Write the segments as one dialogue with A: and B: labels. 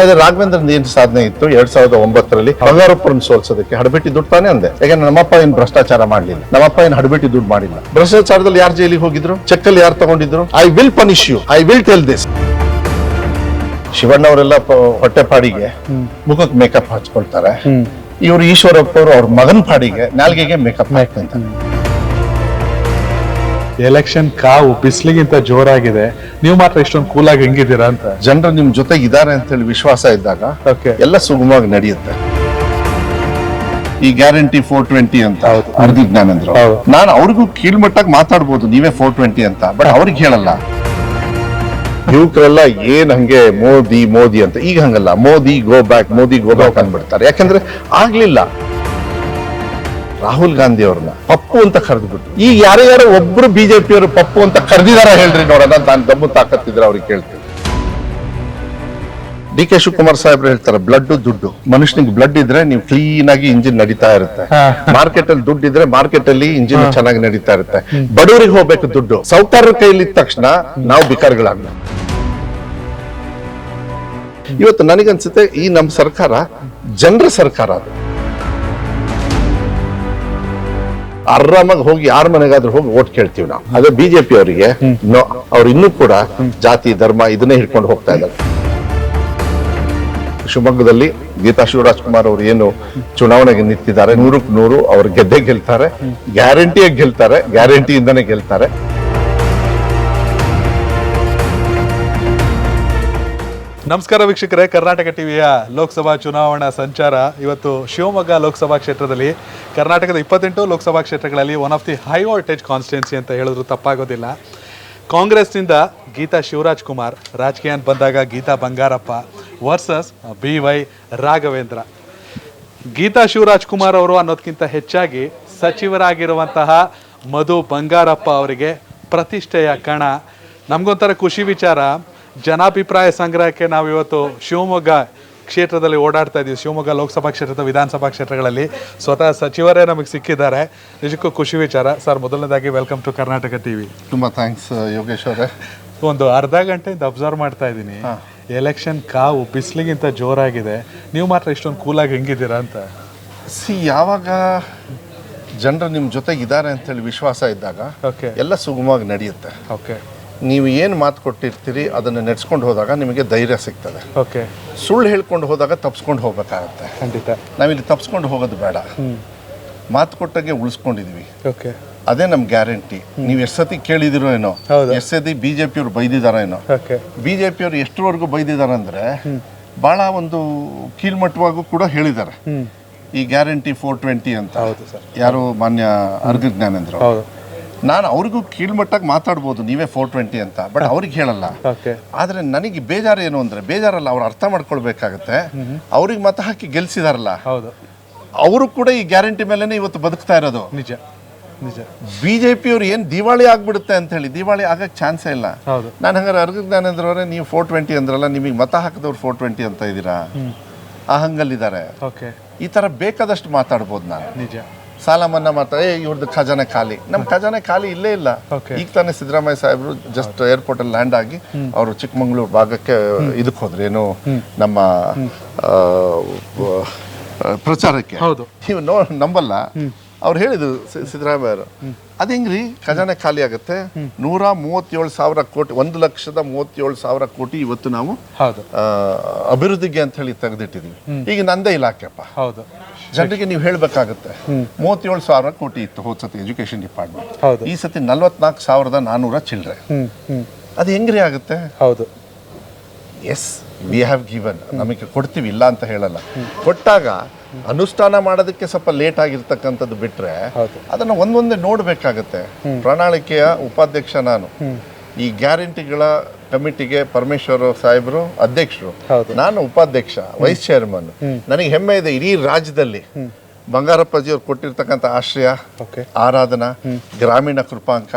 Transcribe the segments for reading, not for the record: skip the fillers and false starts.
A: ಇದು ರಾಘವೇಂದ್ರನ್ ಏನ್ ಸಾಧನೆ ಇತ್ತು 2009ರಲ್ಲಿ ಬಂಗಾರಪ್ಪರನ್ನು ಸೋಲ್ಸೋದಕ್ಕೆ ಹಡಬಿಟ್ಟಿ ದುಡ್ಡು ತಾನೇ ಅಂದೆ. ಯಾಕಂದ್ರೆ ನಮ್ಮಪ್ಪ ಏನ್ ಭ್ರಷ್ಟಾಚಾರ ಮಾಡ್ಲಿಲ್ಲ, ನಮ್ಮಪ್ಪ ಏನ್ ಹಡಬಿಟ್ಟಿ ದುಡ್ಡು ಮಾಡಿಲ್ಲ. ಭ್ರಷ್ಟಾಚಾರದಲ್ಲಿ ಯಾರು ಜೈಲಿಗೆ ಹೋಗಿದ್ರು, ಚೆಕ್ಕಲ್ಲಿ ಯಾರು ತಗೊಂಡಿದ್ರು? I will punish you, I will tell this. Shivanna ಅವರೆಲ್ಲ ಹೊಟ್ಟೆ ಪಾಡಿಗೆ ಮುಖಕ್ಕೆ ಮೇಕಪ್ ಹಚ್ಕೊಳ್ತಾರೆ. ಇವರು ಈಶ್ವರಪ್ಪ ಅವರು ಅವ್ರ ಮಗನ್ ಪಾಡಿಗೆ ನಾಲ್ಗೆಗೆ ಮೇಕಪ್ ಹಾಕ್ತಾರೆ.
B: ಎಲೆಕ್ಷನ್ ಕಾವು ಬಿಸಿಲಿಗಿಂತ ಜೋರಾಗಿದೆ, ನೀವು ಮಾತ್ರ ಇಷ್ಟೊಂದು ಕೂಲಾಗಿ ಹೆಂಗಿದ್ದೀರಾ ಅಂತ.
A: ಜನರು ನಿಮ್ ಜೊತೆಗೆ ಇದ್ದಾರೆ ಅಂತ ಹೇಳಿ ವಿಶ್ವಾಸ ಇದ್ದಾಗ ಎಲ್ಲ ಸುಗಮವಾಗಿ ನಡೆಯುತ್ತೆ. ಈ ಗ್ಯಾರಂಟಿ 420 ಅಂತ ಅರ್ಧಿ ಜ್ಞಾನೇಂದ್ರ, ನಾನು ಅವ್ರಿಗೂ ಕೀಳ್ಮಟ್ಟಾಗಿ ಮಾತಾಡ್ಬೋದು ನೀವೇ 420 ಅಂತ, ಬಟ್ ಅವ್ರಿಗೆ ಹೇಳಲ್ಲ. ಯುವಕರೆಲ್ಲ ಏನ್ ಹಂಗೆ ಮೋದಿ ಮೋದಿ ಅಂತ, ಈಗ ಹಂಗಲ್ಲ, Modi go back, Modi go back ಅಂದ್ಬಿಡ್ತಾರೆ. ಯಾಕಂದ್ರೆ ಆಗ್ಲಿಲ್ಲ. ರಾಹುಲ್ ಗಾಂಧಿ ಅವ್ರನ್ನ ಪಪ್ಪು ಅಂತ ಕರೆದ್ಬಿಟ್ಟು, ಈಗ ಯಾರ್ಯಾರು ಒಬ್ರು ಬಿಜೆಪಿಯವರು ಪಪ್ಪು ಅಂತ ಕರೆದಿದಾರ ಹೇಳ್ರಿ ನೋಡೋಣ. ನಾನು ದಮ್ಮು ತಾಕತ್ತಿದ್ರೆ ಅವ್ರಿಗೆ ಕೇಳ್ತೀನಿ. ಡಿ ಕೆ ಶಿವಕುಮಾರ್ ಸಾಹೇಬ್ರು ಹೇಳ್ತಾರೆ, ಬ್ಲಡ್ ದುಡ್ಡು. ಮನುಷ್ಯನಿಗೆ ಬ್ಲಡ್ ಇದ್ರೆ ನೀವು ಕ್ಲೀನ್ ಆಗಿ ಇಂಜಿನ್ ನಡೀತಾ ಇರುತ್ತೆ. ಮಾರ್ಕೆಟ್ ಅಲ್ಲಿ ದುಡ್ಡು ಇದ್ರೆ ಮಾರ್ಕೆಟ್ ಅಲ್ಲಿ ಇಂಜಿನ್ ಚೆನ್ನಾಗಿ ನಡೀತಾ ಇರುತ್ತೆ. ಬಡವರಿಗೆ ಹೋಗ್ಬೇಕು ದುಡ್ಡು. ಸಾಹುಕಾರರ ಕೈಯಲ್ಲಿ ಇದ್ದ ತಕ್ಷಣ ನಾವು ಬಿಕಾರಿಗಳಾಗ. ಇವತ್ತು ನನಗನ್ಸುತ್ತೆ ಈ ನಮ್ಮ ಸರ್ಕಾರ ಜನರ ಸರ್ಕಾರ. ಅದು ಆರಾಮಾಗಿ ಹೋಗಿ ಯಾರ ಮನೆಗಾದ್ರೂ ಹೋಗಿ ಓಟ್ ಕೇಳ್ತೀವಿ ನಾವು. ಅದೇ ಬಿಜೆಪಿ ಅವರಿಗೆ ಅವ್ರು ಇನ್ನೂ ಕೂಡ ಜಾತಿ ಧರ್ಮ ಇದನ್ನೇ ಹಿಡ್ಕೊಂಡು ಹೋಗ್ತಾ ಇದ್ದಾರೆ. ಶಿವಮೊಗ್ಗದಲ್ಲಿ ಗೀತಾ ಶಿವರಾಜ್ಕುಮಾರ್ ಅವರು ಏನು ಚುನಾವಣೆಗೆ ನಿಂತಿದ್ದಾರೆ, 100ಕ್ಕೆ 100 ಅವ್ರು ಗೆದ್ದೇ ಗೆಲ್ತಾರೆ, ಗ್ಯಾರಂಟಿಯಾಗಿ ಗೆಲ್ತಾರೆ, ಗ್ಯಾರಂಟಿಯಿಂದನೇ ಗೆಲ್ತಾರೆ.
B: ನಮಸ್ಕಾರ ವೀಕ್ಷಕರೇ, ಕರ್ನಾಟಕ ಟಿವಿಯ ಲೋಕಸಭಾ ಚುನಾವಣಾ ಸಂಚಾರ. ಇವತ್ತು ಶಿವಮೊಗ್ಗ ಲೋಕಸಭಾ ಕ್ಷೇತ್ರದಲ್ಲಿ ಕರ್ನಾಟಕದ 28 ಲೋಕಸಭಾ ಕ್ಷೇತ್ರಗಳಲ್ಲಿ one of the high voltage constituency ಅಂತ ಹೇಳಿದ್ರು ತಪ್ಪಾಗೋದಿಲ್ಲ. ಕಾಂಗ್ರೆಸ್ನಿಂದ ಗೀತಾ ಶಿವರಾಜ್ಕುಮಾರ್, ರಾಜಕೀಯ ಅಂತ ಬಂದಾಗ ಗೀತಾ ಬಂಗಾರಪ್ಪ ವರ್ಸಸ್ BY ರಾಘವೇಂದ್ರ. ಗೀತಾ ಶಿವರಾಜ್ಕುಮಾರ್ ಅವರು ಅನ್ನೋದಕ್ಕಿಂತ ಹೆಚ್ಚಾಗಿ ಸಚಿವರಾಗಿರುವಂತಹ ಮಧು ಬಂಗಾರಪ್ಪ ಅವರಿಗೆ ಪ್ರತಿಷ್ಠೆಯ ಕಣ. ನಮಗೊಂಥರ ಖುಷಿ ವಿಚಾರ. ಜನಾಭಿಪ್ರಾಯ ಸಂಗ್ರಹಕ್ಕೆ ನಾವು ಇವತ್ತು ಶಿವಮೊಗ್ಗ ಕ್ಷೇತ್ರದಲ್ಲಿ ಓಡಾಡ್ತಾ ಇದ್ದೀವಿ. ಶಿವಮೊಗ್ಗ ಲೋಕಸಭಾ ಕ್ಷೇತ್ರದ ವಿಧಾನಸಭಾ ಕ್ಷೇತ್ರಗಳಲ್ಲಿ ಸ್ವತಃ ಸಚಿವರೇ ನಮಗೆ ಸಿಕ್ಕಿದ್ದಾರೆ. ನಿಜಕ್ಕೂ ಖುಷಿ ವಿಚಾರ. ಸರ್, ಮೊದಲನೇದಾಗಿ ವೆಲ್ಕಮ್ ಟು ಕರ್ನಾಟಕ ಟಿವಿ.
A: ತುಂಬಾ ಥ್ಯಾಂಕ್ಸ್ ಯೋಗೇಶ್ ಅವರೇ.
B: ಒಂದು ಅರ್ಧ ಗಂಟೆಯಿಂದ ಅಬ್ಸರ್ವ್ ಮಾಡ್ತಾ ಇದ್ದೀನಿ, ಎಲೆಕ್ಷನ್ ಕಾವು ಬಿಸಿಲಿಗಿಂತ ಜೋರಾಗಿದೆ, ನೀವು ಮಾತ್ರ ಇಷ್ಟೊಂದು ಕೂಲಾಗಿ ಹೆಂಗಿದ್ದೀರಾ ಅಂತ.
A: ಯಾವಾಗ ಜನರು ನಿಮ್ಮ ಜೊತೆಗೆ ಇದ್ದಾರೆ ಅಂತ ಹೇಳಿ ವಿಶ್ವಾಸ ಇದ್ದಾಗ ಎಲ್ಲ ಸುಗಮವಾಗಿ ನಡೆಯುತ್ತೆ.
B: ಓಕೆ,
A: ನೀವು ಏನು ಮಾತು ಕೊಟ್ಟಿರ್ತೀರಿ ಅದನ್ನು ನಡೆಸ್ಕೊಂಡು ಹೋದಾಗ ನಿಮಗೆ ಧೈರ್ಯ ಸಿಗ್ತದೆ.
B: ಓಕೆ,
A: ಸುಳ್ಳು ಹೇಳ್ಕೊಂಡು ಹೋದಾಗ ತಪ್ಸ್ಕೊಂಡು ಹೋಗ್ಬೇಕಾಗತ್ತೆ.
B: ಖಂಡಿತ.
A: ನಾವಿಲ್ಲಿ ತಪ್ಸ್ಕೊಂಡು ಹೋಗೋದು ಬೇಡ, ಮಾತು ಕೊಟ್ಟಾಗೆ ಉಳಿಸ್ಕೊಂಡಿದೀವಿ.
B: ಓಕೆ,
A: ಅದೇ ನಮ್ ಗ್ಯಾರಂಟಿ. ನೀವು ಎಷ್ಟು ಸತಿ ಕೇಳಿದಿರೋ ಏನೋ, ಎಷ್ಟು ಸತಿ ಬಿಜೆಪಿಯವ್ರು ಬೈದಿದಾರ ಏನೋ. ಬಿಜೆಪಿಯವ್ರು ಎಷ್ಟರವರೆಗೂ ಬೈದಿದಾರ ಅಂದ್ರೆ ಬಹಳ ಒಂದು ಕೀಳ್ಮಟ್ಟವಾಗೂ ಕೂಡ ಹೇಳಿದ್ದಾರೆ. ಈ ಗ್ಯಾರಂಟಿ 420 ಅಂತ ಯಾರು ಮಾನ್ಯ ಅರ್ಧಿ ಜ್ಞಾನೇಂದ್ರ, ನಾನು ಅವ್ರಿಗೂ ಕೀಳ್ಮಟ್ಟಾಗಿ ಮಾತಾಡ್ಬೋದು ನೀವೇ 420 ಅಂತ, ಬಟ್ ಅವ್ರಿಗೆ ಹೇಳಲ್ಲ. ಆದ್ರೆ ನನಗೆ ಬೇಜಾರು ಏನು ಅಂದ್ರೆ, ಬೇಜಾರಲ್ಲ, ಅವ್ರು ಅರ್ಥ ಮಾಡ್ಕೊಳ್ಬೇಕಾಗತ್ತೆ. ಅವ್ರಿಗೆ ಮತ ಹಾಕಿ ಗೆಲ್ಸಿದಾರಲ್ಲ, ಅವರು ಕೂಡ ಈ ಗ್ಯಾರಂಟಿ ಮೇಲೆನೆ ಇವತ್ತು ಬದುಕ್ತಾ ಇರೋದು.
B: ನಿಜ ನಿಜ.
A: ಬಿಜೆಪಿಯವ್ರು ಏನ್ ದಿವಾಳಿ ಆಗ್ಬಿಡುತ್ತೆ ಅಂತ ಹೇಳಿ, ದಿವಾಳಿ ಆಗಕ್ ಚಾನ್ಸೇ ಇಲ್ಲ. ನಾನು ಹಂಗಾರೆ ಅರ್ಧಿ ಜ್ಞಾನೇಂದ್ರ ಅವರೇ, ನೀವು 420 ಅಂದ್ರಲ್ಲ, ನಿಮಗೆ ಮತ ಹಾಕಿದವ್ರು 420 ಅಂತ ಇದ್ದೀರಾ, ಆ ಹಂಗಲ್ಲಿದ್ದಾರೆ. ಈ ತರ ಬೇಕಾದಷ್ಟು ಮಾತಾಡ್ಬೋದು ನಾನು.
B: ನಿಜ.
A: ಸಾಲ ಮನ್ನಾ ಮಾತಾಡ, ಇವ್ರದ್ದು ಖಜಾನೆ ಖಾಲಿ. ನಮ್ಮ ಖಜಾನೆ ಖಾಲಿ ಇಲ್ಲೇ ಇಲ್ಲ. ಈಗ ತಾನೇ ಸಿದ್ದರಾಮಯ್ಯ ಸಾಹೇಬರು ಜಸ್ಟ್ ಏರ್ಪೋರ್ಟ್ ಅಲ್ಲಿ ಲ್ಯಾಂಡ್ ಆಗಿ ಅವರು ಚಿಕ್ಕಮಂಗ್ಳೂರು ಭಾಗಕ್ಕೆ ಇದಕ್ಕೆ ಹೋದ್ರು, ಏನು ನಮ್ಮ ಪ್ರಚಾರಕ್ಕೆ. ನೀವು ನಂಬಲ್ಲ, ಅವ್ರು ಹೇಳಿದ್ರು ಸಿದ್ದರಾಮಯ್ಯ ಅವರು, ಅದ್ ಹೆಂಗ್ರಿ ಖಜಾನೆ ಖಾಲಿ ಆಗುತ್ತೆ, 137,000 ಕೋಟಿ, 1,37,000 ಕೋಟಿ ಇವತ್ತು ನಾವು ಅಭಿವೃದ್ಧಿಗೆ ಅಂತ ಹೇಳಿ ತೆಗೆದಿಟ್ಟಿದೀವಿ. ಈಗ ನಂದೇ ಇಲಾಖೆಪ್ಪ, ಜನರಿಗೆ ನೀವು ಹೇಳ್ಬೇಕಾಗತ್ತೆ. 37,000 ಕೋಟಿ ಇತ್ತು ಹೋದ್ ಸತಿ ಎಜುಕೇಶನ್ ಡಿಪಾರ್ಟ್ಮೆಂಟ್, ಈ ಸತಿ 44,400 ಚಿಲ್ಡ್ರೆ. ಅದು ಹೆಂಗ್ರಿ ಆಗುತ್ತೆ? ಎಸ್, ವಿ ಹ್ಯಾವ್ ಗಿವನ್, ನಮಗೆ ಕೊಡ್ತೀವಿ, ಇಲ್ಲ ಅಂತ ಹೇಳಲ್ಲ. ಕೊಟ್ಟಾಗ ಅನುಷ್ಠಾನ ಮಾಡೋದಕ್ಕೆ ಸ್ವಲ್ಪ ಲೇಟ್ ಆಗಿರ್ತಕ್ಕಂಥದ್ದು ಬಿಟ್ರೆ ಅದನ್ನ ಒಂದೊಂದೇ ನೋಡ್ಬೇಕಾಗತ್ತೆ. ಪ್ರಣಾಳಿಕೆಯ ಉಪಾಧ್ಯಕ್ಷ ನಾನು. ಈ ಗ್ಯಾರಂಟಿಗಳ ಕಮಿಟಿಗೆ ಪರಮೇಶ್ವರ್ ಸಾಹೇಬರು ಅಧ್ಯಕ್ಷರು, ನಾನು ಉಪಾಧ್ಯಕ್ಷ, ವೈಸ್ ಚೇರ್ಮನ್. ನನಗೆ ಹೆಮ್ಮೆ ಇದೆ, ಇಡೀ ರಾಜ್ಯದಲ್ಲಿ ಬಂಗಾರಪ್ಪಾಜಿ ಅವ್ರು ಕೊಟ್ಟಿರ್ತಕ್ಕಂಥ ಆಶ್ರಯ, ಆರಾಧನಾ, ಗ್ರಾಮೀಣ ಕೃಪಾಂಕ,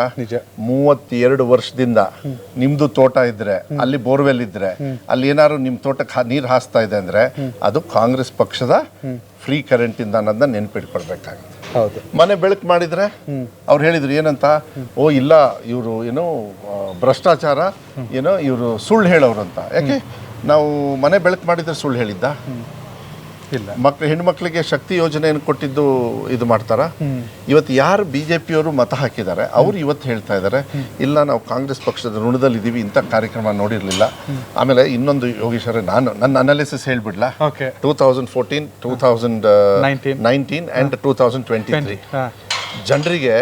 A: 32 ವರ್ಷದಿಂದ ನಿಮ್ದು ತೋಟ ಇದ್ರೆ, ಅಲ್ಲಿ ಬೋರ್ವೆಲ್ ಇದ್ರೆ, ಅಲ್ಲಿ ಏನಾದ್ರು ನಿಮ್ ತೋಟಕ್ಕೆ ನೀರು ಹಾಸ್ತಾ ಇದೆ ಅಂದ್ರೆ ಅದು ಕಾಂಗ್ರೆಸ್ ಪಕ್ಷದ ಫ್ರೀ ಕರೆಂಟ್ ಇಂದ ಅನ್ನೋದನ್ನ ನೆನ್ಪಿಟ್ಕೊಳ್ಬೇಕಾಗುತ್ತೆ. ಮನೆ ಬೆಳಕು ಮಾಡಿದ್ರೆ ಅವ್ರು ಹೇಳಿದ್ರು ಏನಂತ, ಓ ಇಲ್ಲ ಇವರು ಏನೋ ಭ್ರಷ್ಟಾಚಾರ, ಏನೋ ಇವರು ಸುಳ್ಳು ಹೇಳೋರು ಅಂತ. ಯಾಕೆ ನಾವು ಮನೆ ಬೆಳಕು ಮಾಡಿದ್ರೆ ಸುಳ್ಳು ಹೇಳಿದ್ದ?
B: ಇಲ್ಲ.
A: ಹೆಣ್ಮಕ್ಳಿಗೆ ಶಕ್ತಿ ಯೋಜನೆಯನ್ನು ಕೊಟ್ಟಿದ್ದು ಇದು ಮಾಡ್ತಾರ? ಇವತ್ತು ಯಾರು BJP-ಯವರು ಮತ ಹಾಕಿದ್ದಾರೆ ಅವ್ರು ಇವತ್ತು ಹೇಳ್ತಾ ಇದ್ದಾರೆ ಇಲ್ಲ ನಾವು ಕಾಂಗ್ರೆಸ್ ಪಕ್ಷದ ಋಣದಲ್ಲಿ ಇದೀವಿ, ಇಂಥ ಕಾರ್ಯಕ್ರಮ ನೋಡಿರಲಿಲ್ಲ. ಆಮೇಲೆ ಇನ್ನೊಂದು ಯೋಗೀಶ್ವರ, ನಾನು ನನ್ನ ಅನಾಲಿಸಿಸ್ ಹೇಳ್ಬಿಡ್ಲಾ? 2014, 2019 ಆ್ಯಂಡ್ 2023 ಜನರಿಗೆ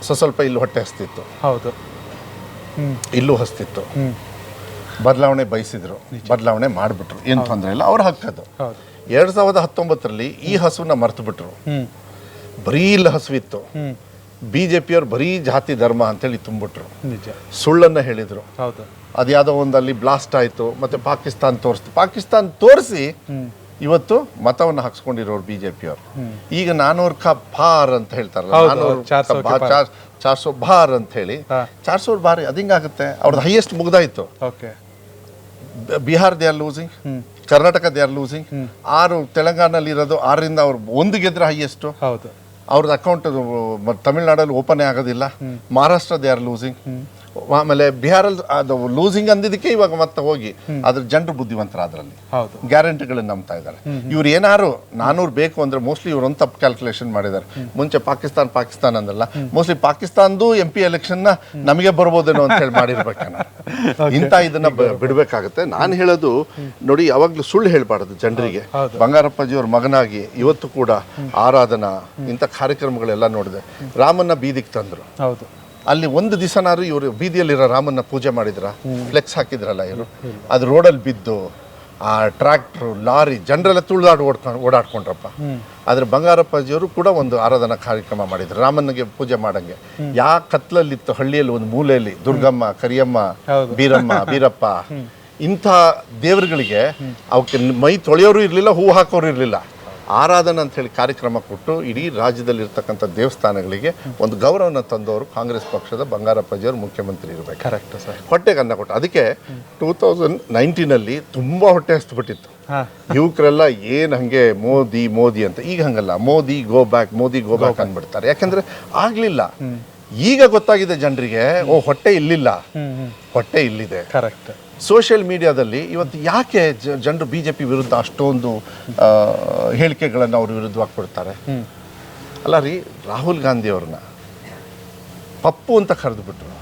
A: ಸ್ವಲ್ಪ ಇಲ್ಲಿ ಹೊಟ್ಟೆ ಹಸ್ತಿತ್ತು,
B: ಹೌದು,
A: ಇಲ್ಲೂ ಹಸ್ತಿತ್ತು. ಬದಲಾವಣೆ ಬಯಸಿದ್ರು, ಬದಲಾವಣೆ ಮಾಡಿಬಿಟ್ರು, ಏನು ತೊಂದರೆ ಇಲ್ಲ, ಅವ್ರ ಹಕ್ಕದು. 2019ರಲ್ಲಿ ಈ ಹಸುವನ್ನ ಮರ್ತು ಬಿಟ್ರು, ಬರೀ ಇಲ್ಲಿ ಹಸುವಿತ್ತು. BJP-ಯವ್ರು ಬರೀ ಜಾತಿ ಧರ್ಮ ಅಂತೇಳಿ ತುಂಬಿಟ್ರು, ಸುಳ್ಳನ್ನು ಹೇಳಿದ್ರು. ಅದ್ಯಾವುದೋ ಒಂದಲ್ಲಿ ಬ್ಲಾಸ್ಟ್ ಆಯಿತು, ಮತ್ತೆ ಪಾಕಿಸ್ತಾನ ತೋರಿಸಿ ಇವತ್ತು ಮತವನ್ನು ಹಾಕ್ಸ್ಕೊಂಡಿರೋರು BJP-ಯವ್ರು. ಈಗ 400 ಕಾ ಪಾರ್ ಅಂತ ಹೇಳ್ತಾರಲ್ಲ, 400 ಬಾರ್ ಅಂತ ಹೇಳಿ, 400 ಬಾರ್ ಅದು ಹಿಂಗಾಗುತ್ತೆ. ಅವ್ರದ್ದು ಹೈಯೆಸ್ಟ್ ಮುಗ್ದಾಯ್ತು. Bihar they are losing, Karnataka they are losing. 6 ತೆಲಂಗಾಣಲ್ಲಿ ಇರೋದು, 6ರಿಂದ ಅವ್ರು 1 ಗೆದ್ರೆ ಹೈಯೆಸ್ಟ್. ಅವ್ರದ್ದು ಅಕೌಂಟ್ ತಮಿಳ್ನಾಡಲ್ಲಿ ಓಪನ್ ಆಗೋದಿಲ್ಲ. Maharashtra they are losing. ಆಮೇಲೆ ಬಿಹಾರಲ್ಲಿ ಅದು ಲೂಸಿಂಗ್ ಅಂದಿದ್ದಕ್ಕೆ ಇವಾಗ ಮತ್ತೆ ಹೋಗಿ ಅದ್ರ ಜನರು ಬುದ್ಧಿವಂತರ, ಅದರಲ್ಲಿ ಗ್ಯಾರಂಟಿಗಳನ್ನ ನಂಬ್ತಾ ಇದ್ದಾರೆ. ಇವ್ರು ಏನಾರು 400 ಬೇಕು ಅಂದ್ರೆ ಮೋಸ್ಟ್ಲಿ ಇವ್ರು ಒಂದು ತಪ್ಪು ಕ್ಯಾಲ್ಕುಲೇಷನ್ ಮಾಡಿದ್ದಾರೆ. ಮುಂಚೆ ಪಾಕಿಸ್ತಾನ ಅಂದಲ್ಲ, ಮೋಸ್ಟ್ಲಿ ಪಾಕಿಸ್ತಾನದು MP ಎಲೆಕ್ಷನ್ ನಮಗೆ ಬರ್ಬೋದೇನೋ ಅಂತ ಹೇಳಿ ಮಾಡಿರ್ಬೇಕನ್ನ. ಇಂಥ ಇದನ್ನ ಬಿಡ್ಬೇಕಾಗತ್ತೆ. ನಾನು ಹೇಳೋದು ನೋಡಿ, ಯಾವಾಗ್ಲೂ ಸುಳ್ಳು ಹೇಳ್ಬಾರ್ದು ಜನರಿಗೆ. ಬಂಗಾರಪ್ಪಾಜಿಯವ್ರ ಮಗನಾಗಿ ಇವತ್ತು ಕೂಡ ಆರಾಧನಾ ಇಂಥ ಕಾರ್ಯಕ್ರಮಗಳೆಲ್ಲ ನೋಡಿದೆ. ರಾಮನ್ನ ಬೀದಿಗೆ ತಂದ್ರು, ಅಲ್ಲಿ ಒಂದು ದಿವಸನಾರು ಇವರು ಬೀದಿಯಲ್ಲಿರೋ ರಾಮನ್ನ ಪೂಜೆ ಮಾಡಿದ್ರ? ಫ್ಲೆಕ್ಸ್ ಹಾಕಿದ್ರಲ್ಲ ಇವರು, ಅದು ರೋಡಲ್ಲಿ ಬಿದ್ದು ಆ ಟ್ರ್ಯಾಕ್ಟ್ರು, ಲಾರಿ, ಜನರೆಲ್ಲ ಓಡಾಡ್ಕೊಂಡ್ರಪ್ಪ. ಆದ್ರೆ ಬಂಗಾರಪ್ಪಾಜಿಯವರು ಕೂಡ ಒಂದು ಆರಾಧನಾ ಕಾರ್ಯಕ್ರಮ ಮಾಡಿದ್ರು, ರಾಮನಿಗೆ ಪೂಜೆ ಮಾಡಂಗೆ. ಯಾ ಕತ್ಲಲ್ಲಿತ್ತು ಹಳ್ಳಿಯಲ್ಲಿ ಒಂದು ಮೂಲೆಯಲ್ಲಿ ದುರ್ಗಮ್ಮ, ಕರಿಯಮ್ಮ, ಬೀರಪ್ಪ, ಇಂಥ ದೇವರುಗಳಿಗೆ ಅವಕ್ಕೆ ಮೈ ತೊಳೆಯೋರು ಇರಲಿಲ್ಲ, ಹೂ ಹಾಕೋರು ಇರಲಿಲ್ಲ. ಆರಾಧನಾ ಅಂತ ಹೇಳಿ ಕಾರ್ಯಕ್ರಮ ಕೊಟ್ಟು ಇಡೀ ರಾಜ್ಯದಲ್ಲಿ ಇರ್ತಕ್ಕಂಥ ದೇವಸ್ಥಾನಗಳಿಗೆ ಒಂದು ಗೌರವನ ತಂದವರು ಕಾಂಗ್ರೆಸ್ ಪಕ್ಷದ ಬಂಗಾರಪ್ಪಾಜಿಯವರು ಮುಖ್ಯಮಂತ್ರಿ ಇರಬೇಕು.
B: Correct sir.
A: ಹೊಟ್ಟೆಗೆ ಅನ್ನ ಕೊಟ್ಟು. ಅದಕ್ಕೆ 2019ನಲ್ಲಿ ತುಂಬ ಹೊಟ್ಟೆ ಹಸ್ಬಿಟ್ಟಿತ್ತು ಯುವಕರೆಲ್ಲ. ಏನು ಹಂಗೆ ಮೋದಿ ಅಂತ. ಈಗ ಹಂಗಲ್ಲ, ಮೋದಿ ಗೋ ಬ್ಯಾಕ್ ಅಂದ್ಬಿಡ್ತಾರೆ. ಯಾಕಂದ್ರೆ ಆಗ್ಲಿಲ್ಲ. ಈಗ ಗೊತ್ತಾಗಿದೆ ಜನರಿಗೆ, ಹೊಟ್ಟೆ ಇಲ್ಲಿಲ್ಲ, ಹೊಟ್ಟೆ ಇಲ್ಲಿದೆ.
B: ಕರೆಕ್ಟ್.
A: ಸೋಷಿಯಲ್ ಮೀಡಿಯಾದಲ್ಲಿ ಇವತ್ತು ಯಾಕೆ ಜನರು BJP ವಿರುದ್ಧ ಅಷ್ಟೊಂದು ಹೇಳಿಕೆಗಳನ್ನು ಅವ್ರ ವಿರುದ್ಧವಾಗಿ ಕೊಡ್ತಾರೆ? ಅಲ್ಲ ರೀ, ರಾಹುಲ್ ಗಾಂಧಿ ಅವ್ರನ್ನ ಪಪ್ಪು ಅಂತ ಕರೆದು ಬಿಟ್ರು.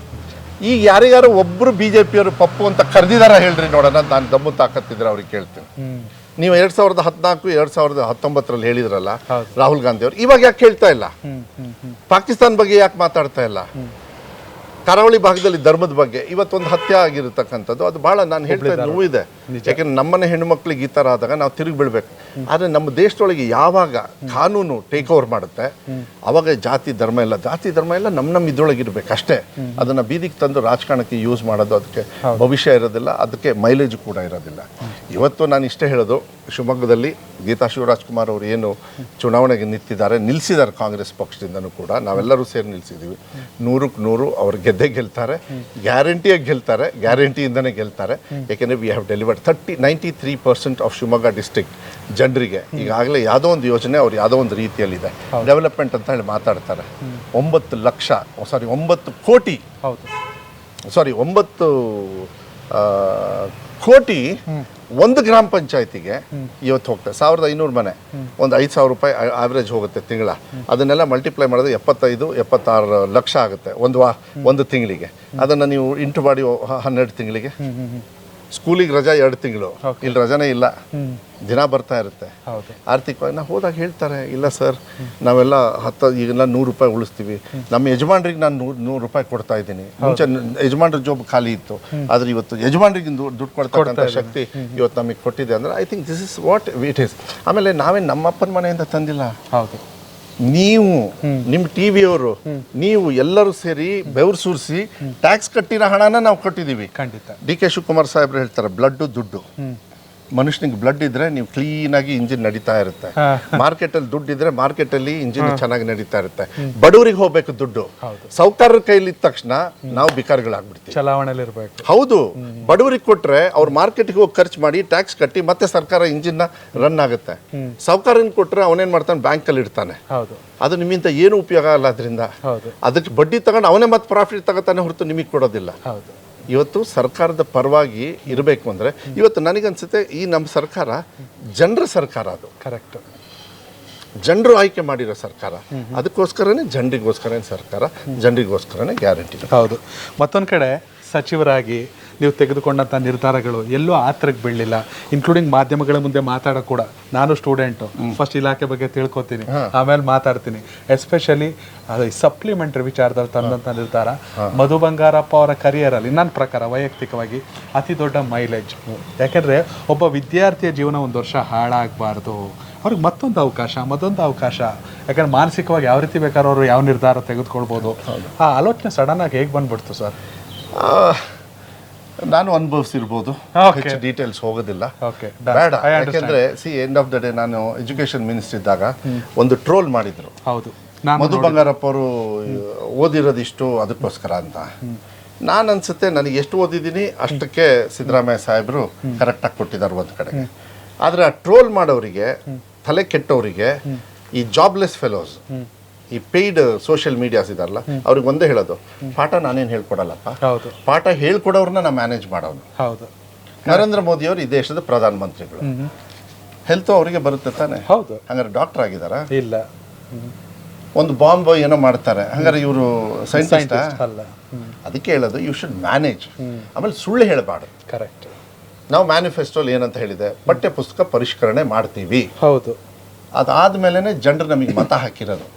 A: ಈಗ ಯಾರಿಗಾರು ಒಬ್ಬರು BJP-ಯವರು ಪಪ್ಪು ಅಂತ ಕರೆದಿದಾರ ಹೇಳ್ರಿ ನೋಡೋಣ. ನಾನು ದಮ್ಮು ತಾಕತ್ತಿದ್ರೆ ಅವ್ರಿಗೆ ಕೇಳ್ತೀನಿ. ನೀವು 2014, 2019ರಲ್ಲಿ ಹೇಳಿದ್ರಲ್ಲ ರಾಹುಲ್ ಗಾಂಧಿ ಅವರು, ಇವಾಗ ಯಾಕೆ ಹೇಳ್ತಾ ಇಲ್ಲ? ಪಾಕಿಸ್ತಾನ ಬಗ್ಗೆ ಯಾಕೆ ಮಾತಾಡ್ತಾ ಇಲ್ಲ? ಕರಾವಳಿ ಭಾಗದಲ್ಲಿ ಧರ್ಮದ ಬಗ್ಗೆ ಇವತ್ತೊಂದು ಹತ್ಯೆ ಆಗಿರತಕ್ಕಂಥದ್ದು, ಅದು ಭಾಳ ನಾನು ಹೇಳ್ತಾ ಇದ್ದ ನೋವಿದೆ. ಯಾಕೆಂದ್ರೆ ನಮ್ಮನೆ ಹೆಣ್ಣು ಮಕ್ಳಿಗೆ ಈ ಥರ ಆದಾಗ ನಾವು ತಿರುಗಿ ಬೀಳ್ಬೇಕು. ಆದರೆ ನಮ್ಮ ದೇಶದೊಳಗೆ ಯಾವಾಗ ಕಾನೂನು ಟೇಕ್ ಓವರ್ ಮಾಡುತ್ತೆ ಅವಾಗ ಜಾತಿ ಧರ್ಮ ಎಲ್ಲ ನಮ್ಮ ಇದ್ರೊಳಗಿರ್ಬೇಕು ಅಷ್ಟೇ. ಅದನ್ನು ಬೀದಿಗೆ ತಂದು ರಾಜಕಾರಣಕ್ಕೆ ಯೂಸ್ ಮಾಡೋದು, ಅದಕ್ಕೆ ಭವಿಷ್ಯ ಇರೋದಿಲ್ಲ, ಅದಕ್ಕೆ ಮೈಲೇಜ್ ಕೂಡ ಇರೋದಿಲ್ಲ. ಇವತ್ತು ನಾನು ಇಷ್ಟೇ ಹೇಳೋದು, ಶಿವಮೊಗ್ಗದಲ್ಲಿ ಗೀತಾ ಶಿವರಾಜ್ಕುಮಾರ್ ಅವರು ಏನು ಚುನಾವಣೆಗೆ ನಿಲ್ಲಿಸಿದ್ದಾರೆ ಕಾಂಗ್ರೆಸ್ ಪಕ್ಷದಿಂದನೂ ಕೂಡ, ನಾವೆಲ್ಲರೂ ಸೇರಿ ನಿಲ್ಲಿಸಿದ್ದೀವಿ. 100ಕ್ಕೆ 100 ಅವ್ರು ಗೆಲ್ತಾರೆ, ಗ್ಯಾರಂಟಿಯಾಗಿ ಗೆಲ್ತಾರೆ, ಗ್ಯಾರಂಟಿಯಿಂದನೇ ಗೆಲ್ತಾರೆ. ಯಾಕೆಂದರೆ we have delivered 93% of Shivamogga district ಜನರಿಗೆ ಈಗಾಗಲೇ ಯಾವುದೋ ಒಂದು ಯೋಜನೆ ಅವ್ರು ಯಾವುದೋ ಒಂದು ರೀತಿಯಲ್ಲಿದೆ. ಡೆವಲಪ್ಮೆಂಟ್ ಅಂತ ಹೇಳಿ ಮಾತಾಡ್ತಾರೆ. 9 ಕೋಟಿ ಒಂದು ಗ್ರಾಮ ಪಂಚಾಯತಿಗೆ ಇವತ್ತು ಹೋಗ್ತದೆ. 1500 ಮನೆ, ಒಂದು 5,000 ರೂಪಾಯಿ ಆವ್ರೇಜ್ ಹೋಗುತ್ತೆ ತಿಂಗಳ. ಅದನ್ನೆಲ್ಲ ಮಲ್ಟಿಪ್ಲೈ ಮಾಡಿದ್ರೆ 75-76 ಲಕ್ಷ ಆಗುತ್ತೆ ಒಂದು ತಿಂಗಳಿಗೆ. ಅದನ್ನು ನೀವು ಇಂಟು ಮಾಡಿ 12 ತಿಂಗಳಿಗೆ. ಸ್ಕೂಲಿಗೆ ರಜಾ 2 ತಿಂಗಳು, ಇಲ್ಲಿ ರಜಾನೇ ಇಲ್ಲ, ದಿನ ಬರ್ತಾ ಇರುತ್ತೆ. ಆರ್ಥಿಕವಾಗಿ ನಾವು ಹೋದಾಗ ಹೇಳ್ತಾರೆ, ಇಲ್ಲ ಸರ್ ನಾವೆಲ್ಲ ಈಗೆಲ್ಲ 100 ರೂಪಾಯಿ ಉಳಿಸ್ತೀವಿ, ನಮ್ಮ ಯಜಮಾನ್ರಿಗೆ ನಾನು 100 ರೂಪಾಯಿ ಕೊಡ್ತಾ ಇದ್ದೀನಿ. ಮುಂಚೆ ಯಜಮಾನ್ರ ಜಾಬ್ ಖಾಲಿ ಇತ್ತು, ಆದರೆ ಇವತ್ತು ಯಜಮಾನ್ರಿಗೆ ದುಡ್ಡು ಕೊಡ್ತಕ್ಕಂಥ ಶಕ್ತಿ ಇವತ್ತು ನಮಗೆ ಕೊಟ್ಟಿದೆ. ಅಂದರೆ I think this is what it is. ಆಮೇಲೆ ನಾವೇ ನಮ್ಮ ಅಪ್ಪನ ಮನೆಯಿಂದ ತಂದಿಲ್ಲ. ಹೌದು, ನೀವು ನಿಮ್ಮ ಟಿವಿಯವರು ನೀವು ಎಲ್ಲರೂ ಸೇರಿ ಬೆವರು ಸುರಿಸಿ ಟ್ಯಾಕ್ಸ್ ಕಟ್ಟಿರೋ ಹಣನ ನಾವು ಕೊಟ್ಟಿದ್ದೀವಿ.
B: ಖಂಡಿತ.
A: DK ಶಿವಕುಮಾರ್ ಸಾಹೇಬ್ರು ಹೇಳ್ತಾರೆ, ದುಡ್ಡು ಮನುಷ್ಯನಿಗೆ ಬ್ಲಡ್ ಇದ್ರೆ ನೀವು ಕ್ಲೀನಾಗಿ ಇಂಜಿನ್ ನಡೀತಾ ಇರುತ್ತೆ. ಮಾರ್ಕೆಟಲ್ಲಿ ದುಡ್ಡು ಇದ್ರೆ ಮಾರ್ಕೆಟಲ್ಲಿ ಇಂಜಿನ್ ಚೆನ್ನಾಗಿ ನಡೀತಾ ಇರುತ್ತೆ. ಬಡವರಿಗೆ ಹೋಗ್ಬೇಕು ದುಡ್ಡು. ಸಾಹುಕಾರರ ಕೈಲಿ ಇದ್ದ ತಕ್ಷಣ ನಾವು ಬಿಕಾರಿಗಳಾಗ್ಬಿಡ್ತೀವಿ.
B: ಚಲಾವಣೆಯಲ್ಲಿ ಇರಬೇಕು.
A: ಹೌದು, ಬಡವರಿಗೆ ಕೊಟ್ರೆ ಅವ್ರು ಮಾರ್ಕೆಟ್ಗೆ ಹೋಗಿ ಖರ್ಚು ಮಾಡಿ ಟ್ಯಾಕ್ಸ್ ಕಟ್ಟಿ ಮತ್ತೆ ಸರ್ಕಾರ ಇಂಜಿನ್ ರನ್ ಆಗುತ್ತೆ. ಸಾಹುಕಾರನ್ ಕೊಟ್ರೆ ಅವನೇನ್ ಮಾಡ್ತಾನೆ, ಬ್ಯಾಂಕಲ್ಲಿ ಇಡ್ತಾನೆ. ಅದು ನಿಮ್ಮಿಂದ ಏನು ಉಪಯೋಗ ಅಲ್ಲ. ಅದರಿಂದ ಅದಕ್ಕೆ ಬಡ್ಡಿ ತಗೊಂಡು ಅವನೇ ಮತ್ತೆ ಪ್ರಾಫಿಟ್ ತಗೋತಾನೆ ಹೊರತು ನಿಮಗೆ ಕೊಡೋದಿಲ್ಲ. ಇವತ್ತು ಸರ್ಕಾರದ ಪರವಾಗಿ ಇರಬೇಕು ಅಂದರೆ ಇವತ್ತು ನನಗನ್ಸುತ್ತೆ ಈ ನಮ್ಮ ಸರ್ಕಾರ ಜನರ ಸರ್ಕಾರ, ಅದು
B: ಕರೆಕ್ಟ್,
A: ಜನರು ಆಯ್ಕೆ ಮಾಡಿರೋ ಸರ್ಕಾರ, ಅದಕ್ಕೋಸ್ಕರನೇ ಜನರಿಗೋಸ್ಕರನೇ ಸರ್ಕಾರ, ಜನರಿಗೋಸ್ಕರನೇ ಗ್ಯಾರಂಟಿ.
B: ಹೌದು. ಮತ್ತೊಂದು ಕಡೆ ಸಚಿವರಾಗಿ ನೀವು ತೆಗೆದುಕೊಂಡಂಥ ನಿರ್ಧಾರಗಳು ಎಲ್ಲೂ ಆತರಕ್ಕೆ ಬೀಳಲಿಲ್ಲ, ಇನ್ಕ್ಲೂಡಿಂಗ್ ಮಾಧ್ಯಮಗಳ ಮುಂದೆ ಮಾತಾಡೋ ಕೂಡ. ನಾನು ಸ್ಟೂಡೆಂಟು, ಫಸ್ಟ್ ಇಲಾಖೆ ಬಗ್ಗೆ ತಿಳ್ಕೊತೀನಿ, ಆಮೇಲೆ ಮಾತಾಡ್ತೀನಿ. ಎಸ್ಪೆಷಲಿ ಅದು ಸಪ್ಲಿಮೆಂಟರಿ ವಿಚಾರದಲ್ಲಿ ತಂದಂಥ ನಿರ್ಧಾರ ಮಧು ಬಂಗಾರಪ್ಪ ಅವರ ಕರಿಯರಲ್ಲಿ ನನ್ನ ಪ್ರಕಾರ ವೈಯಕ್ತಿಕವಾಗಿ ಅತಿ ದೊಡ್ಡ ಮೈಲೇಜ್. ಯಾಕೆಂದರೆ ಒಬ್ಬ ವಿದ್ಯಾರ್ಥಿಯ ಜೀವನ ಒಂದು ವರ್ಷ ಹಾಳಾಗಬಾರ್ದು, ಅವ್ರಿಗೆ ಮತ್ತೊಂದು ಅವಕಾಶ. ಯಾಕಂದ್ರೆ ಮಾನಸಿಕವಾಗಿ ಯಾವ ರೀತಿ ಬೇಕಾದ್ರೂ ಅವರು ಯಾವ ನಿರ್ಧಾರ ತೆಗೆದುಕೊಳ್ಬೋದು. ಆ ಆಲೋಚನೆ ಸಡನ್ನಾಗಿ ಹೇಗೆ ಬಂದ್ಬಿಡ್ತು ಸರ್?
A: ನಾನು ಅನುಭವಿಸಿರ್ಬೋದು, ಹೆಚ್ಚು ಡೀಟೇಲ್ಸ್ ಹೋಗೋದಿಲ್ಲ, ಬೇಡ. ಯಾಕೆಂದ್ರೆ ಎಂಡ್ ಆಫ್ ದ ಡೇ ನಾನು ಎಜುಕೇಶನ್ ಮಿನಿಸ್ಟರ್ ಇದ್ದಾಗ ಒಂದು ಟ್ರೋಲ್ ಮಾಡಿದ್ರು,
B: ಹೌದು,
A: ಮಧು ಬಂಗಾರಪ್ಪ ಅವರು ಓದಿರೋದಿಷ್ಟು ಅದಕ್ಕೋಸ್ಕರ ಅಂತ. ನಾನು ಅನ್ಸುತ್ತೆ ನನಗೆ ಎಷ್ಟು ಓದಿದ್ದೀನಿ ಅಷ್ಟಕ್ಕೆ ಸಿದ್ದರಾಮಯ್ಯ ಸಾಹೇಬರು ಕರೆಕ್ಟಾಗಿ ಕೊಟ್ಟಿದ್ದಾರೆ ಒಂದು ಕಡೆಗೆ. ಆದರೆ ಆ ಟ್ರೋಲ್ ಮಾಡೋರಿಗೆ, ತಲೆ ಕೆಟ್ಟವರಿಗೆ, ಈ ಜಾಬ್ಲೆಸ್ ಫೆಲೋಸ್, ಈ ಪೇಯ್ಡ್ ಸೋಷಿಯಲ್ ಮೀಡಿಯಾಸ್ ಇದಾರಲ್ಲ, ಅವ್ರಿಗೆ ಒಂದೇ ಹೇಳೋದು, ಪಾಠ ನಾನೇನು ಹೇಳ್ಕೊಡಲ್ಲಪ್ಪ, ಪಾಠ ಹೇಳ್ಕೊಡೋರನ್ನ ನಾ ಮ್ಯಾನೇಜ್ ಮಾಡೋನು. ನರೇಂದ್ರ ಮೋದಿ ಅವರು ಈ ದೇಶದ ಪ್ರಧಾನಮಂತ್ರಿಗಳು, ಹೆಲ್ತ್ ಅವರಿಗೆ ಬರುತ್ತೆ ತಾನೆ, ಹಂಗಾರೆ ಡಾಕ್ಟರ್ ಆಗಿದಾರ?
B: ಇಲ್ಲ.
A: ಒಂದು ಬಾಂಬ್ ಏನೋ ಮಾಡ್ತಾರೆ, ಹಂಗಾರೆ ಇವರು ಸೈಂಟಿಸ್ಟ್ ಅಲ್ಲ? ಅದಕ್ಕೆ ಹೇಳೋದು, ಯು ಶುಡ್ ಮ್ಯಾನೇಜ್. ಆಮೇಲೆ ಸುಳ್ಳು ಹೇಳಬಾರ್ದು.
B: ಕರೆಕ್ಟ್.
A: ನಾವು ಮ್ಯಾನಿಫೆಸ್ಟೋಲ್ಲಿ ಏನಂತ ಹೇಳಿದೆ, ಪಠ್ಯ ಪುಸ್ತಕ ಪರಿಷ್ಕರಣೆ ಮಾಡ್ತೀವಿ.
B: ಹೌದು.
A: ಅದಾದ್ಮೇಲೆ ಜನರು ನಮಗೆ ಮತ ಹಾಕಿರೋದು,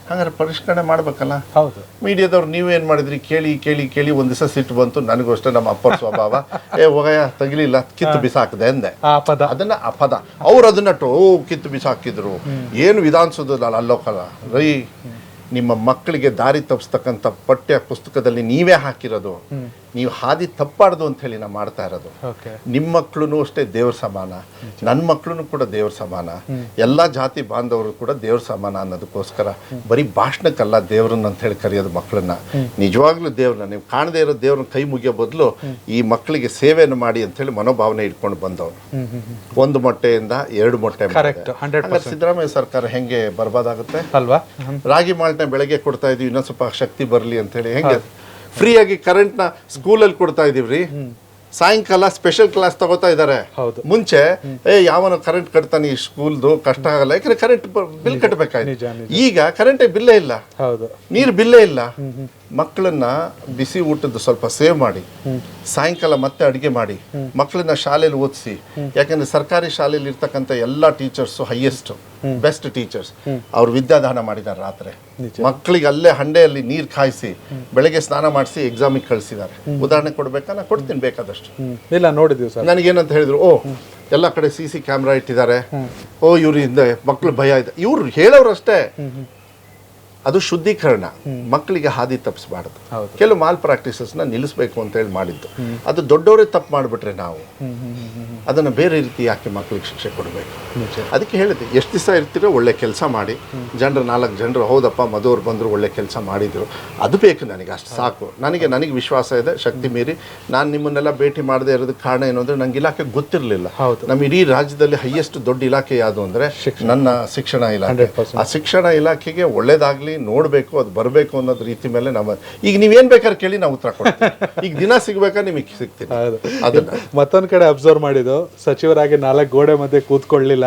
A: ಹಂಗಾರೆ ಪರಿಷ್ಕರಣೆ ಮಾಡ್ಬೇಕಲ್ಲ.
B: ಹೌದು.
A: ಮೀಡಿಯಾದವ್ರು ನೀವೇನು ಮಾಡಿದ್ರಿ, ಕೇಳಿ ಒಂದು ದಿವಸ ಸಿಟ್ಟು ಬಂತು, ನನಗೂ ಅಷ್ಟೇ, ನಮ್ಮ ಅಪ್ಪರ ಸ್ವಭಾವ, ಹೋಗಯ್ಯ ತಗಿಲಿಲ್ಲ, ಕಿತ್ತು ಬಿಸಾಕದೆ ಅಂದೆ. ಅದನ್ನ ಅಪದ ಅವ್ರು ಅದನ್ನ ಕಿತ್ತು ಬಿಸಾಕಿದ್ರು. ಏನು ವಿಧಾನಸೌಧದಲ್ಲಿ ಅಲ್ಲೋಕಲ್ಲ ರೈ, ನಿಮ್ಮ ಮಕ್ಕಳಿಗೆ ದಾರಿ ತಪ್ಪಿಸ್ತಕ್ಕಂಥ ಪಠ್ಯ ಪುಸ್ತಕದಲ್ಲಿ ನೀವೇ ಹಾಕಿರೋದು, ನೀವು ಹಾದಿ ತಪ್ಪಾಡ್ದು ಅಂತ ಹೇಳಿ ನಾವು ಮಾಡ್ತಾ ಇರೋದು. ನಿಮ್ಮ ಮಕ್ಕಳು ಅಷ್ಟೇ ದೇವ್ರ ಸಮಾನ, ನನ್ನ ಮಕ್ಕಳು ಕೂಡ ದೇವ್ರ ಸಮಾನ, ಎಲ್ಲ ಜಾತಿ ಬಾಂಧವರು ಕೂಡ ದೇವ್ರ ಸಮಾನ ಅನ್ನೋದಕ್ಕೋಸ್ಕರ ಬರೀ ಭಾಷಣಕ್ಕಲ್ಲ ದೇವ್ರನ್ನ ಅಂತ ಹೇಳಿ ಕರೆಯೋದು ಮಕ್ಕಳನ್ನ. ನಿಜವಾಗ್ಲೂ ದೇವ್ರನ್ನ, ನೀವು ಕಾಣದೇ ಇರೋ ದೇವ್ರನ್ನ ಕೈ ಮುಗಿಯೋ ಬದಲು ಈ ಮಕ್ಕಳಿಗೆ ಸೇವೆಯನ್ನು ಮಾಡಿ ಅಂತ ಹೇಳಿ ಮನೋಭಾವನೆ ಇಟ್ಕೊಂಡು ಬಂದವರು. ಒಂದು ಮೊಟ್ಟೆಯಿಂದ 2 ಮೊಟ್ಟೆ. ಸಿದ್ದರಾಮಯ್ಯ ಸರ್ಕಾರ ಹೆಂಗೆ ಬರ್ಬಾದಾಗುತ್ತೆ ಅಲ್ವಾ? ರಾಗಿ ಮಾಲ್ಟ್ನ ಬೆಳಗ್ಗೆ ಕೊಡ್ತಾ ಇದೀವಿ, ಇನ್ನೊಂದು ಸ್ವಲ್ಪ ಶಕ್ತಿ ಬರಲಿ ಅಂತ ಹೇಳಿ. ಹೆಂಗೆ ಫ್ರೀಯಾಗಿ ಕರೆಂಟ್ನ ಸ್ಕೂಲಲ್ಲಿ ಕೊಡ್ತಾ ಇದೀವ್ರಿ, ಸಾಯಂಕಾಲ ಸ್ಪೆಷಲ್ ಕ್ಲಾಸ್ ತಗೋತಾ ಇದ್ದಾರೆ. ಮುಂಚೆ ಯಾವನ ಕರೆಂಟ್ ಕಟ್ತಾನೆ, ಈ ಸ್ಕೂಲ್ದು ಕಷ್ಟ ಆಗಲ್ಲ, ಯಾಕಂದ್ರೆ ಕರೆಂಟ್ ಬಿಲ್ ಕಟ್ಟಬೇಕಾಯ್ತು. ಈಗ ಕರೆಂಟ್ ಬಿಲ್ಲೇ ಇಲ್ಲ, ನೀರು ಬಿಲ್ಲೇ ಇಲ್ಲ. ಮಕ್ಕಳನ್ನ ಬಿಸಿ ಊಟದ್ದು ಸ್ವಲ್ಪ ಸೇವ್ ಮಾಡಿ, ಸಾಯಂಕಾಲ ಮತ್ತೆ ಅಡುಗೆ ಮಾಡಿ, ಮಕ್ಕಳನ್ನ ಶಾಲೆಯಲ್ಲಿ ಓದಿಸಿ. ಯಾಕಂದ್ರೆ ಸರ್ಕಾರಿ ಶಾಲೆಯಲ್ಲಿ ಇರ್ತಕ್ಕಂಥ ಎಲ್ಲ ಟೀಚರ್ಸ್ ಹೈಯೆಸ್ಟ್ ಬೆಸ್ಟ್ ಟೀಚರ್ಸ್, ಅವ್ರು ವಿದ್ಯಾದಾನ ಮಾಡಿದ್ದಾರೆ. ರಾತ್ರಿ ಮಕ್ಕಳಿಗೆ ಅಲ್ಲೇ ಹಂಡೆಯಲ್ಲಿ ನೀರು ಕಾಯಿಸಿ ಬೆಳಗ್ಗೆ ಸ್ನಾನ ಮಾಡಿಸಿ ಎಕ್ಸಾಮಿಗೆ ಕಳಿಸಿದ್ದಾರೆ. ಉದಾಹರಣೆ ಕೊಡ್ಬೇಕಾ? ನಾ ಕೊಡ್ತೀನಿ ಬೇಕಾದಷ್ಟು.
B: ಇಲ್ಲ, ನೋಡಿದ್ವಿ ಸರ್.
A: ನನಗೇನಂತ ಹೇಳಿದ್ರು, ಎಲ್ಲ ಕಡೆ CC ಕ್ಯಾಮ್ರಾ ಇಟ್ಟಿದ್ದಾರೆ, ಇವ್ರ ಹಿಂದೆ ಮಕ್ಕಳು ಭಯ ಇದೆ. ಇವ್ರು ಹೇಳೋರಷ್ಟೇ, ಅದು ಶುದ್ಧೀಕರಣ. ಮಕ್ಕಳಿಗೆ ಹಾದಿ ತಪ್ಪಿಸಬಾರ್ದು. ಕೆಲವು ಮಾಲ್ ಪ್ರಾಕ್ಟೀಸಸ್ನ ನಿಲ್ಲಿಸಬೇಕು ಅಂತ ಹೇಳಿ ಮಾಡಿದ್ದು. ಅದು ದೊಡ್ಡವರೇ ತಪ್ಪು ಮಾಡಿಬಿಟ್ರೆ ನಾವು ಅದನ್ನು ಬೇರೆ ರೀತಿ ಯಾಕೆ ಮಕ್ಕಳಿಗೆ ಶಿಕ್ಷೆ ಕೊಡಬೇಕು? ಅದಕ್ಕೆ ಹೇಳಿದೆ, ಎಷ್ಟು ದಿವಸ ಇರ್ತೀರೋ ಒಳ್ಳೆ ಕೆಲಸ ಮಾಡಿ, 4 ಜನರು ಹೌದಪ್ಪ ಮಧು ಅವ್ರು ಬಂದರು, ಒಳ್ಳೆ ಕೆಲಸ ಮಾಡಿದರು, ಅದು ಬೇಕು ನನಗೆ, ಅಷ್ಟು ಸಾಕು. ನನಗೆ ವಿಶ್ವಾಸ ಇದೆ, ಶಕ್ತಿ ಮೀರಿ ನಾನು ನಿಮ್ಮನ್ನೆಲ್ಲ ಭೇಟಿ ಮಾಡದೇ ಇರೋದಕ್ಕೆ ಕಾರಣ ಏನು ಅಂದರೆ, ನಂಗೆ ಇಲಾಖೆ ಗೊತ್ತಿರಲಿಲ್ಲ. ನಮ್ಮ ಇಡೀ ರಾಜ್ಯದಲ್ಲಿ ಹೈಯೆಸ್ಟ್ ದೊಡ್ಡ ಇಲಾಖೆ ಯಾವುದು ಅಂದರೆ ನನ್ನ ಶಿಕ್ಷಣ ಇಲಾಖೆ. ಆ ಶಿಕ್ಷಣ ಇಲಾಖೆಗೆ ಒಳ್ಳೇದಾಗಲಿ, ನೋಡಬೇಕು, ಅದು ಬರಬೇಕು ಅನ್ನೋದು ರೀತಿ ಮೇಲೆ ನಮ್ಮ, ಈಗ ನೀವೇನು ಬೇಕಾದ್ರೆ ಕೇಳಿ ನಾವು ಉತ್ತರ ಕೊಡ್ತೀವಿ. ಈಗ ದಿನ ಸಿಗ್ಬೇಕಾದ್ರೆ ನಿಮಗೆ ಸಿಗ್ತೀನಿ. ಅದನ್ನ
B: ಮತ್ತೊಂದು ಕಡೆ ಅಬ್ಸರ್ವ್ ಮಾಡಿದ್ದು, ಸಚಿವರಾಗಿ 4 ಗೋಡೆ ಮಧ್ಯೆ ಕೂತ್ಕೊಳ್ಳಿಲ್ಲ,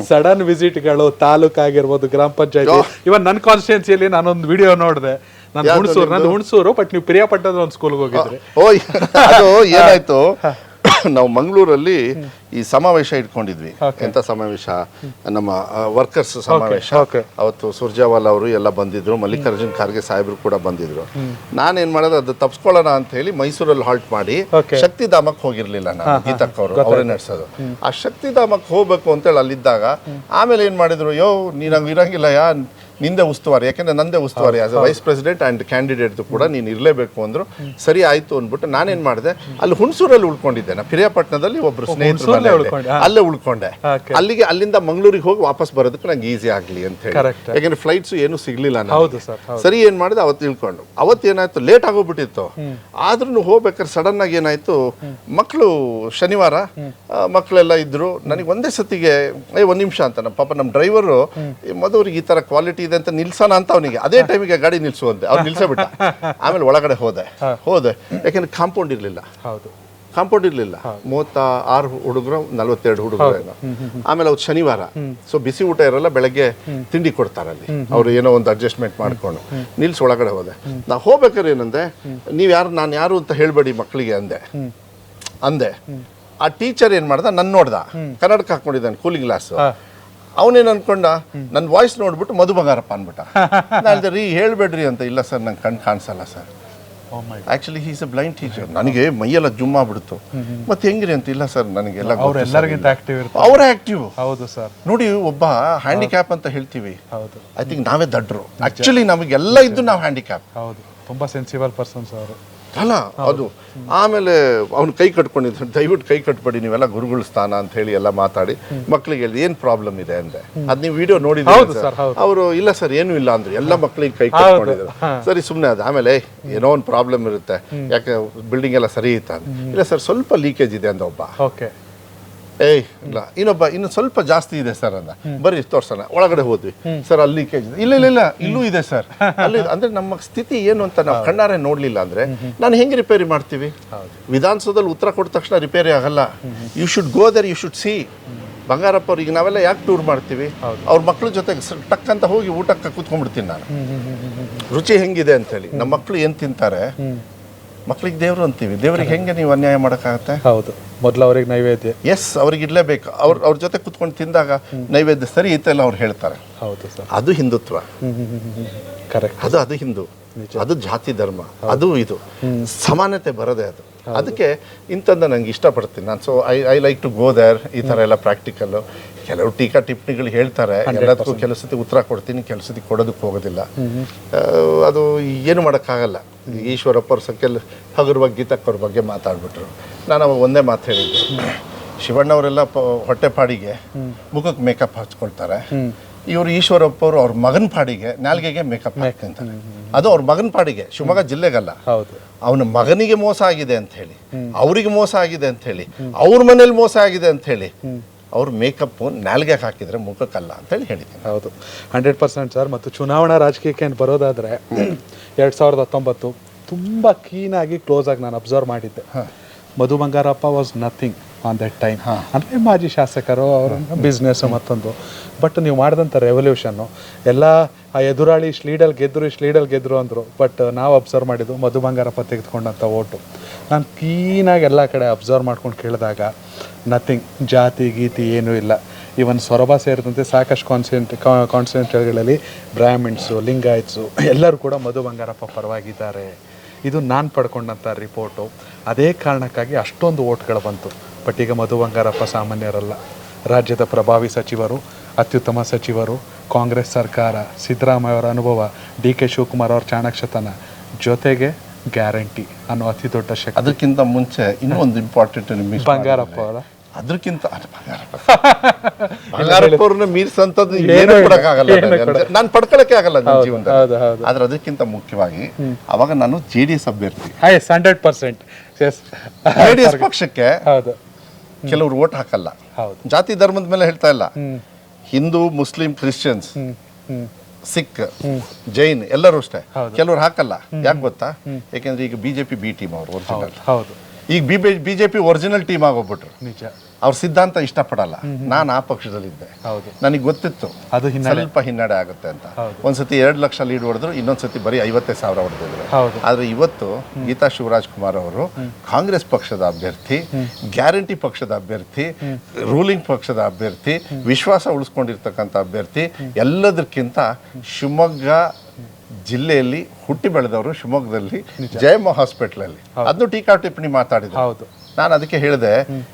B: ಸಡನ್ ವಿಸಿಟ್ಗಳು ತಾಲೂಕಾಗಿರ್ಬೋದು, ಗ್ರಾಮ ಪಂಚಾಯತಿ, ಇವನ್ ನನ್ನ ಕಾನ್ಸ್ಟಿಟ್ಯೂನ್ಸಿಯಲ್ಲಿ ನಾನೊಂದು ವಿಡಿಯೋ ನೋಡಿದೆ. ನಂದು ಹುಣಸೂರು, ಬಟ್ ನೀವು ಪ್ರಿಯಾಪಟ್ಟಣದ ಒಂದು ಸ್ಕೂಲ್ಗೆ ಹೋಗಿದ್ರಿ.
A: ಅದು ಏನಾಯ್ತು, ನಾವು ಮಂಗಳೂರಲ್ಲಿ ಈ ಸಮಾವೇಶ ಇಟ್ಕೊಂಡಿದ್ವಿ. ಎಂತ ಸಮಾವೇಶ? ನಮ್ಮ ವರ್ಕರ್ಸ್ ಸಮಾವೇಶ. ಅವತ್ತು ಸುರ್ಜೇವಾಲಾ ಅವರು ಎಲ್ಲ ಬಂದಿದ್ರು, ಮಲ್ಲಿಕಾರ್ಜುನ್ ಖರ್ಗೆ ಸಾಹೇಬರು ಕೂಡ ಬಂದಿದ್ರು. ನಾನೇನ್ ಮಾಡೋದು, ಅದು ತಪ್ಸ್ಕೊಳ್ಳೋಣ ಅಂತ ಹೇಳಿ ಮೈಸೂರಲ್ಲಿ ಹಾಲ್ಟ್ ಮಾಡಿ ಶಕ್ತಿಧಾಮಕ್ಕೆ ಹೋಗಿರ್ಲಿಲ್ಲ ನಾನು. ಗೀತಕ್ಕ ಅವರು ಅವರೇ ನಡೆಸೋದು. ಆ ಶಕ್ತಿಧಾಮಕ್ಕೆ ಹೋಗ್ಬೇಕು ಅಂತೇಳಿ ಅಲ್ಲಿದ್ದಾಗ ಆಮೇಲೆ ಏನ್ ಮಾಡಿದ್ರು, ನೀನಂಗೆ ಇರಂಗಿಲ್ಲ, ನಿಂದೆ ಉಸ್ತುವಾರಿ, ಯಾಕೆಂದ್ರೆ ನಂದೇ ಉಸ್ತುವಾರಿ as A vice president and candidate ಕೂಡ ನೀನು ಇರಲೇಬೇಕು ಅಂದ್ರು. ಸರಿ ಆಯ್ತು ಅಂದ್ಬಿಟ್ಟು ನಾನೇನ್ ಮಾಡಿದೆ, ಅಲ್ಲಿ ಹುಣಸೂರಲ್ಲಿ ಉಳ್ಕೊಂಡಿದ್ದೆ. ನಾ ಪಿರಿಯಾಪಟ್ಟಣದಲ್ಲಿ ಒಬ್ರು ಸ್ನೇಹಿತರು ಅಲ್ಲೇ ಉಳ್ಕೊಂಡೆ. ಅಲ್ಲಿಂದ ಮಂಗಳೂರಿಗೆ ಹೋಗಿ ವಾಪಸ್ ಬರೋದಕ್ಕೆ ನಂಗೆ ಈಸಿ ಆಗಲಿ ಅಂತ ಹೇಳಿ, ಯಾಕೆಂದ್ರೆ ಫ್ಲೈಟ್ಸ್ ಏನು ಸಿಗ್ಲಿಲ್ಲ. ಸರಿ ಏನ್ ಮಾಡಿದೆ, ಅವತ್ತು ಇಳ್ಕೊಂಡು. ಅವತ್ತೇನಾಯ್ತು, ಲೇಟ್ ಆಗೋಗ್ಬಿಟ್ಟಿತ್ತು. ಆದ್ರೂ ಹೋಗ್ಬೇಕಾದ್ರೆ ಸಡನ್ ಆಗಿ ಏನಾಯ್ತು, ಮಕ್ಕಳು ಶನಿವಾರ ಮಕ್ಕಳೆಲ್ಲ ಇದ್ರು. ನನಗೆ ಒಂದೇ ಸತಿಗೆ 1 ನಿಮಿಷ ಅಂತ, ನಮ್ಮ ಡ್ರೈವರು ಮಧುವ್ರಿಗೆ ಈ ತರ ಕ್ವಾಲಿಟಿ ಇದೆ ಅಂತ ನಿಲ್ಸೋಣ ಅಂತ ಅವನಿಗೆ ಅದೇ ಟೈಮಿಗೆ ಗಾಡಿ ನಿಲ್ಸುವಂತೆ ಅವ್ನು ನಿಲ್ಸೇ ಬಿಟ್ಟ. ಆಮೇಲೆ ಒಳಗಡೆ ಹೋದೆ ಯಾಕೆಂದ್ರೆ ಕಾಂಪೌಂಡ್ ಇರಲಿಲ್ಲ.
B: ಹೌದು,
A: ಕಾಂಪೌಂಡ್ ಇರಲಿಲ್ಲ. 36 ಹುಡುಗರು 42 ಹುಡುಗರು. ಆಮೇಲೆ ಅವ್ರು ಶನಿವಾರ, ಸೊ ಬಿಸಿ ಊಟ ಇರಲ್ಲ, ಬೆಳಗ್ಗೆ ತಿಂಡಿ ಕೊಡ್ತಾರೆ ಅಲ್ಲಿ. ಅವ್ರು ಏನೋ ಒಂದು ಅಡ್ಜಸ್ಟ್ಮೆಂಟ್ ಮಾಡ್ಕೊಂಡು ನಿಲ್ಸಿ ಒಳಗಡೆ ಹೋದೆ. ನಾ ಹೋಗ್ಬೇಕಾದ್ರೆ ಏನಂದೆ, ನೀವು ಯಾರು, ನಾನು ಯಾರು ಅಂತ ಹೇಳ್ಬೇಡಿ ಮಕ್ಕಳಿಗೆ ಅಂದೆ. ಆ ಟೀಚರ್ ಏನ್ ಮಾಡ್ದ, ನನ್ನ ನೋಡ್ದ, ಕನ್ನಡಕ ಹಾಕೊಂಡಿದ್ದಾನೆ, ಕೂಲಿಂಗ್ ಗ್ಲಾಸ್. ಅವನೇನು ಅನ್ಕೊಂಡ, ನನ್ನ ವಾಯ್ಸ್ ನೋಡ್ಬಿಟ್ಟು ಮಧು ಬಂಗಾರಪ್ಪ ಅನ್ಬಿಟ್ಟ. ನಾನು ರೀ ಹೇಳ್ಬೇಡ್ರಿ ಅಂತ. ಇಲ್ಲ ಸರ್, ನಂಗೆ ಕಣ್ಣು ಕಾಣಿಸಲ್ಲ sir. Actually he is a blind teacher. ನನಗೆ ಮೈಯೆಲ್ಲ ಜುಮ್ ಆಗ್ಬಿಡ್ತು. ಮತ್ತೆ ಹೆಂಗ್ರಿ ಅಂತ. ಇಲ್ಲ ಸರ್, ನನಗೆಲ್ಲ ಅವರೇ ಆಕ್ಟಿವ್.
B: ಹೌದು ಸರ್.
A: ನೋಡಿ, ಒಬ್ಬ ಹ್ಯಾಂಡಿಕ್ಯಾಪ್ ಅಂತ ಹೇಳ್ತೀವಿ, ಐ ಥಿಂಕ್ ನಾವೇ ದಡ್ರು. ಆಕ್ಚುಲಿ ನಮಗೆಲ್ಲ ಇದ್ದು ನಾವು ಹ್ಯಾಂಡಿಕ್ಯಾಪ್.
B: ಹೌದು, ತುಂಬಾ ಸೆನ್ಸಿಬಲ್ ಪರ್ಸನ್ಸ್ ಅವರು
A: ಅಲ್ಲ ಅದು. ಆಮೇಲೆ ಅವ್ನು ಕೈ ಕಟ್ಕೊಂಡಿದ್ರು, ದಯವಿಟ್ಟು ಕೈ ಕಟ್ಬೇಡಿ, ನೀವೆಲ್ಲ ಗುರುಗಳ ಸ್ಥಾನ ಅಂತ ಹೇಳಿ ಎಲ್ಲ ಮಾತಾಡಿ ಮಕ್ಳಿಗೆ ಹೇಳಿ ಏನ್ ಪ್ರಾಬ್ಲಮ್ ಇದೆ ಅಂದೆ. ಅದ್ ನೀವು ವಿಡಿಯೋ ನೋಡಿದ್ರೆ ಅವರು ಇಲ್ಲ ಸರ್ ಏನೂ ಇಲ್ಲ ಅಂದ್ರೆ ಎಲ್ಲ ಮಕ್ಳಿಗೆ ಕೈ ಕಟ್ಕೊಂಡಿದ್ರು. ಸರಿ ಸುಮ್ಮನೆ ಅದು. ಆಮೇಲೆ ಏನೋ ಒಂದು ಪ್ರಾಬ್ಲಮ್ ಇರುತ್ತೆ, ಯಾಕೆ ಬಿಲ್ಡಿಂಗ್ ಎಲ್ಲ ಸರಿ ಇತ್ತ. ಇಲ್ಲ ಸರ್, ಸ್ವಲ್ಪ ಲೀಕೇಜ್ ಇದೆ ಅಂದ ಒಬ್ಬ. ಇಲ್ಲ ಇನ್ನೊಬ್ಬ, ಇನ್ನು ಸ್ವಲ್ಪ ಜಾಸ್ತಿ ಇದೆ ಸರ್ ಅಂದ. ಬರ್ರಿ ತೋರ್ಸೋಣ. ಒಳಗಡೆ ಹೋದ್ವಿ. ಸರ್ ಅಲ್ಲಿ ಲೀಕೇಜ್ ಇದೆ. ಇಲ್ಲ ಇಲ್ಲೂ ಇದೆ ಸರ್. ಅಲ್ಲಿ ಅಂದ್ರೆ ನಮ್ಮ ಸ್ಥಿತಿ ಏನು ಅಂತ ನಾವು ಕಣ್ಣಾರೆ ನೋಡ್ಲಿಲ್ಲ ಅಂದ್ರೆ ನಾನು ಹೆಂಗೆ ರಿಪೇರಿ ಮಾಡ್ತೀವಿ? ವಿಧಾನಸೌಧದಲ್ಲಿ ಉತ್ತರ ಕೊಟ್ಟ ತಕ್ಷಣ ರಿಪೇರಿ ಆಗಲ್ಲ. You should go there, you should see. Bangarappa ಅವ್ರು, ಈಗ ನಾವೆಲ್ಲ ಯಾಕೆ ಟೂರ್ ಮಾಡ್ತೀವಿ? ಅವ್ರ ಮಕ್ಳ ಜೊತೆಗೆ ಟಕ್ ಅಂತ ಹೋಗಿ ಊಟಕ್ಕೆ ಕೂತ್ಕೊಂಡ್ಬಿಡ್ತೀನಿ ನಾನು, ರುಚಿ ಹೆಂಗಿದೆ ಅಂತ ಹೇಳಿ. ನಮ್ಮ ಮಕ್ಳು ಏನ್ ತಿಂತಾರೆ, ಮಕ್ಳಿಗೆ ದೇವ್ರು ಅಂತೀವಿ. ದೇವ್ರಿಗೆ ಹೆಂಗೆ ನೀವು ಅನ್ಯಾಯ ಮಾಡೋಕ್ಕಾಗತ್ತೆ?
B: ಹೌದು, ಮೊದಲು ಅವ್ರಿಗೆ ನೈವೇದ್ಯ.
A: ಎಸ್, ಅವ್ರಿಗೆ ಇಡ್ಲೇಬೇಕು. ಅವ್ರ ಜೊತೆ ಕುತ್ಕೊಂಡು ತಿಂದಾಗ ನೈವೇದ್ಯ ಸರಿ ಇತ್ತೆಲ್ಲ ಅವ್ರು ಹೇಳ್ತಾರೆ.
B: ಹೌದು ಸರ್,
A: ಅದು ಹಿಂದುತ್ವ.
B: ಕರೆಕ್ಟ್.
A: ಅದು ಹಿಂದೂ, ಅದು ಜಾತಿ ಧರ್ಮ, ಅದು ಇದು ಸಮಾನತೆ ಬರದೆ ಅದು. ಅದಕ್ಕೆ ಇಂಥದ್ದು ನಂಗೆ ಇಷ್ಟಪಡ್ತೀನಿ ನಾನು. So I like to go there. ಈ ಥರ ಎಲ್ಲ ಪ್ರಾಕ್ಟಿಕಲ್ಲು. ಕೆಲವು ಟೀಕಾ ಟಿಪ್ಪಣಿಗಳು ಹೇಳ್ತಾರೆ, ಎಲ್ಲದಕ್ಕೂ ಕೆಲವು ಸತಿ ಉತ್ತರ ಕೊಡ್ತೀನಿ, ಕೆಲವು ಸತಿ ಕೊಡೋದಕ್ಕೆ ಹೋಗೋದಿಲ್ಲ. ಅದು ಏನು ಮಾಡೋಕ್ಕಾಗಲ್ಲ. ಈಶ್ವರಪ್ಪ ಅವ್ರ ಸಕ್ಕೆಲ್ಲ ಹಗುರವಾಗಿ ಗೀತಕ್ಕವ್ರ ಬಗ್ಗೆ ಮಾತಾಡ್ಬಿಟ್ರು. ನಾನು ಅವಾಗ ಒಂದೇ ಮಾತು ಹೇಳಿದ್ದು, ಶಿವಣ್ಣವರೆಲ್ಲ ಹೊಟ್ಟೆ ಪಾಡಿಗೆ ಮುಖಕ್ಕೆ ಮೇಕಪ್ ಹಚ್ಕೊಳ್ತಾರೆ. ಇವರು ಈಶ್ವರಪ್ಪ ಅವರು ಅವ್ರ ಮಗನ ಪಾಡಿಗೆ ನಾಲ್ಗೆಗೆ ಮೇಕಪ್ ಹಾಕ್ತಿಂತಾರೆ. ಅದು ಅವ್ರ ಮಗನ ಪಾಡಿಗೆ, ಶಿವಮೊಗ್ಗ ಜಿಲ್ಲೆಗಲ್ಲ. ಅವನ ಮಗನಿಗೆ ಮೋಸ ಆಗಿದೆ ಅಂತ ಹೇಳಿ, ಅವರಿಗೆ ಮೋಸ ಆಗಿದೆ ಅಂತ ಹೇಳಿ, ಅವ್ರ ಮನೇಲಿ ಮೋಸ ಆಗಿದೆ ಅಂತ ಹೇಳಿ ಅವ್ರ ಮೇಕಪ್ ನಾಲ್ಗೆ ಹಾಕಿದ್ರೆ ಮುಖಕ್ಕಲ್ಲ ಅಂತ ಹೇಳಿ ಹೇಳಿದ್ದೀನಿ.
B: ಹೌದು, 100% ಸರ್. ಮತ್ತು ಚುನಾವಣಾ ರಾಜಕೀಯಕ್ಕೆ ಬರೋದಾದ್ರೆ 2019 ತುಂಬ ಕ್ಲೀನಾಗಿ ಕ್ಲೋಸ್ ಆಗಿ ನಾನು ಅಬ್ಸರ್ವ್ ಮಾಡಿದ್ದೆ. Madhu Bangarappa was nothing on that time. ಅಂದರೆ ಮಾಜಿ ಶಾಸಕರು, ಅವರ ಬಿಸ್ನೆಸ್ ಮತ್ತೊಂದು. ಬಟ್ ನೀವು ಮಾಡಿದಂಥ ರೆವಲ್ಯೂಷನ್ನು ಎಲ್ಲ ಆ ಎದುರಾಳಿ ಲೀಡಲ್ ಗೆದ್ರು ಅಂದರು. ಬಟ್ ನಾವು ಅಬ್ಸರ್ವ್ ಮಾಡಿದ್ದು ಮಧು ಬಂಗಾರಪ್ಪ ತೆಗೆದುಕೊಂಡಂಥ ಓಟು. ನಾನು ಕ್ಲೀನಾಗಿ ಎಲ್ಲ ಕಡೆ ಅಬ್ಸರ್ವ್ ಮಾಡ್ಕೊಂಡು ಕೇಳಿದಾಗ ನಥಿಂಗ್, ಜಾತಿ ಗೀತಿ ಏನೂ ಇಲ್ಲ. ಈವನ್ ಸೊರಬ ಸೇರಿದಂತೆ ಸಾಕಷ್ಟು ಕಾನ್ಸ್ಟಿಟ್ಯೂನ್ಸಿಗಳಲ್ಲಿ ಬ್ರಾಹ್ಮಿಣ್ಸು, ಲಿಂಗಾಯತ್ಸು ಎಲ್ಲರೂ ಕೂಡ ಮಧು ಬಂಗಾರಪ್ಪ ಪರವಾಗಿದ್ದಾರೆ. ಇದು ನಾನು ಪಡ್ಕೊಂಡಂಥ ರಿಪೋರ್ಟು. ಅದೇ ಕಾರಣಕ್ಕಾಗಿ ಅಷ್ಟೊಂದು ಓಟ್ಗಳು ಬಂತು. ಬಟ್ ಈಗ ಮಧು ಬಂಗಾರಪ್ಪ ಸಾಮಾನ್ಯರಲ್ಲ. ರಾಜ್ಯದ ಪ್ರಭಾವಿ ಸಚಿವರು, ಅತ್ಯುತ್ತಮ ಸಚಿವರು, ಕಾಂಗ್ರೆಸ್ ಸರ್ಕಾರ, ಸಿದ್ದರಾಮಯ್ಯ ಅವರ ಅನುಭವ, DK ಶಿವಕುಮಾರ್ ಅವ್ರ ಚಾಣಕ್ಷತನ, ಜೊತೆಗೆ ಗ್ಯಾರಂಟಿ ಅನ್ನೋ ಅತಿ ದೊಡ್ಡ ಶಕ್ತಿ.
A: ಅದಕ್ಕಿಂತ ಮುಂಚೆ ಇನ್ನೂ ಒಂದು ಇಂಪಾರ್ಟೆಂಟ್
B: ಬಂಗಾರಪ್ಪ ಅವರ,
A: ಅದಕ್ಕಿಂತ ಬಂಗಾರಪ್ಪ ಅವ್ರನ್ನ ಮೀರಿಸಂತದ್ದು ಏನು ಕೊಡಕ್ಕಾಗಲ್ಲ, ನಾನು ಪಡ್ಕೊಳಕ್ಕೆ ಆಗಲ್ಲ ನನ್ನ ಜೀವನದಲ್ಲಿ. ಆದ್ರೆ ಅದಕ್ಕಿಂತ ಮುಖ್ಯವಾಗಿ ಅವಾಗ ನಾನು JDS ಅಭ್ಯರ್ಥಿ.
B: 100%.
A: JDS ಪಕ್ಷಕ್ಕೆ ಕೆಲವರು ಓಟ್ ಹಾಕಲ್ಲ. ಜಾತಿ ಧರ್ಮದ ಮೇಲೆ ಹೇಳ್ತಾ ಇಲ್ಲ, ಹಿಂದೂ, ಮುಸ್ಲಿಂ, ಕ್ರಿಶ್ಚಿಯನ್ಸ್, ಸಿಖ್, ಜೈನ್ ಎಲ್ಲರೂ ಅಷ್ಟೇ. ಕೆಲವರು ಹಾಕಲ್ಲ. ಯಾಕೆ ಗೊತ್ತಾ? ಯಾಕೆಂದ್ರೆ ಈಗ BJP ಬಿ ಟೀಮ್ ಅವರು ಒರಿಜಿನಲ್. ಈಗ BJP ಒರಿಜಿನಲ್ ಟೀಮ್ ಆಗೋಗ್ಬಿಟ್ರು. ನಿಜ. ಅವ್ರ ಸಿದ್ಧಾಂತ ಇಷ್ಟಪಡಲ್ಲ. ನಾನು ಆ ಪಕ್ಷದಲ್ಲಿದ್ದೆ. ನನಗೆ ಗೊತ್ತಿತ್ತು ಅದು ಸ್ವಲ್ಪ ಹಿನ್ನಡೆ ಆಗುತ್ತೆ ಅಂತ. ಒಂದ್ಸತಿ 2 ಲಕ್ಷ ಲೀಡ್ ಹೊಡೆದ್ರು, ಇನ್ನೊಂದ್ಸತಿ ಬರೀ 55,000 ಹೊಡೆದಿದ್ರು. ಆದ್ರೆ ಇವತ್ತು ಗೀತಾ ಶಿವರಾಜ್ ಕುಮಾರ್ ಅವರು ಕಾಂಗ್ರೆಸ್ ಪಕ್ಷದ ಅಭ್ಯರ್ಥಿ, ಗ್ಯಾರಂಟಿ ಪಕ್ಷದ ಅಭ್ಯರ್ಥಿ, ರೂಲಿಂಗ್ ಪಕ್ಷದ ಅಭ್ಯರ್ಥಿ, ವಿಶ್ವಾಸ ಉಳಿಸ್ಕೊಂಡಿರ್ತಕ್ಕಂಥ ಅಭ್ಯರ್ಥಿ. ಎಲ್ಲದಕ್ಕಿಂತ ಶಿವಮೊಗ್ಗ ಜಿಲ್ಲೆಯಲ್ಲಿ ಹುಟ್ಟಿ ಬೆಳೆದವರು, ಶಿವಮೊಗ್ಗದಲ್ಲಿ ಜಯಮ್ಮ ಹಾಸ್ಪಿಟಲ್ ಅಲ್ಲಿ ಅದನ್ನು ಟೀಕಾ ಟಿಪ್ಪಣಿ ಮಾತಾಡಿದ್ರು. ನಾನು ಅದಕ್ಕೆ ಹೇಳಿದೆ,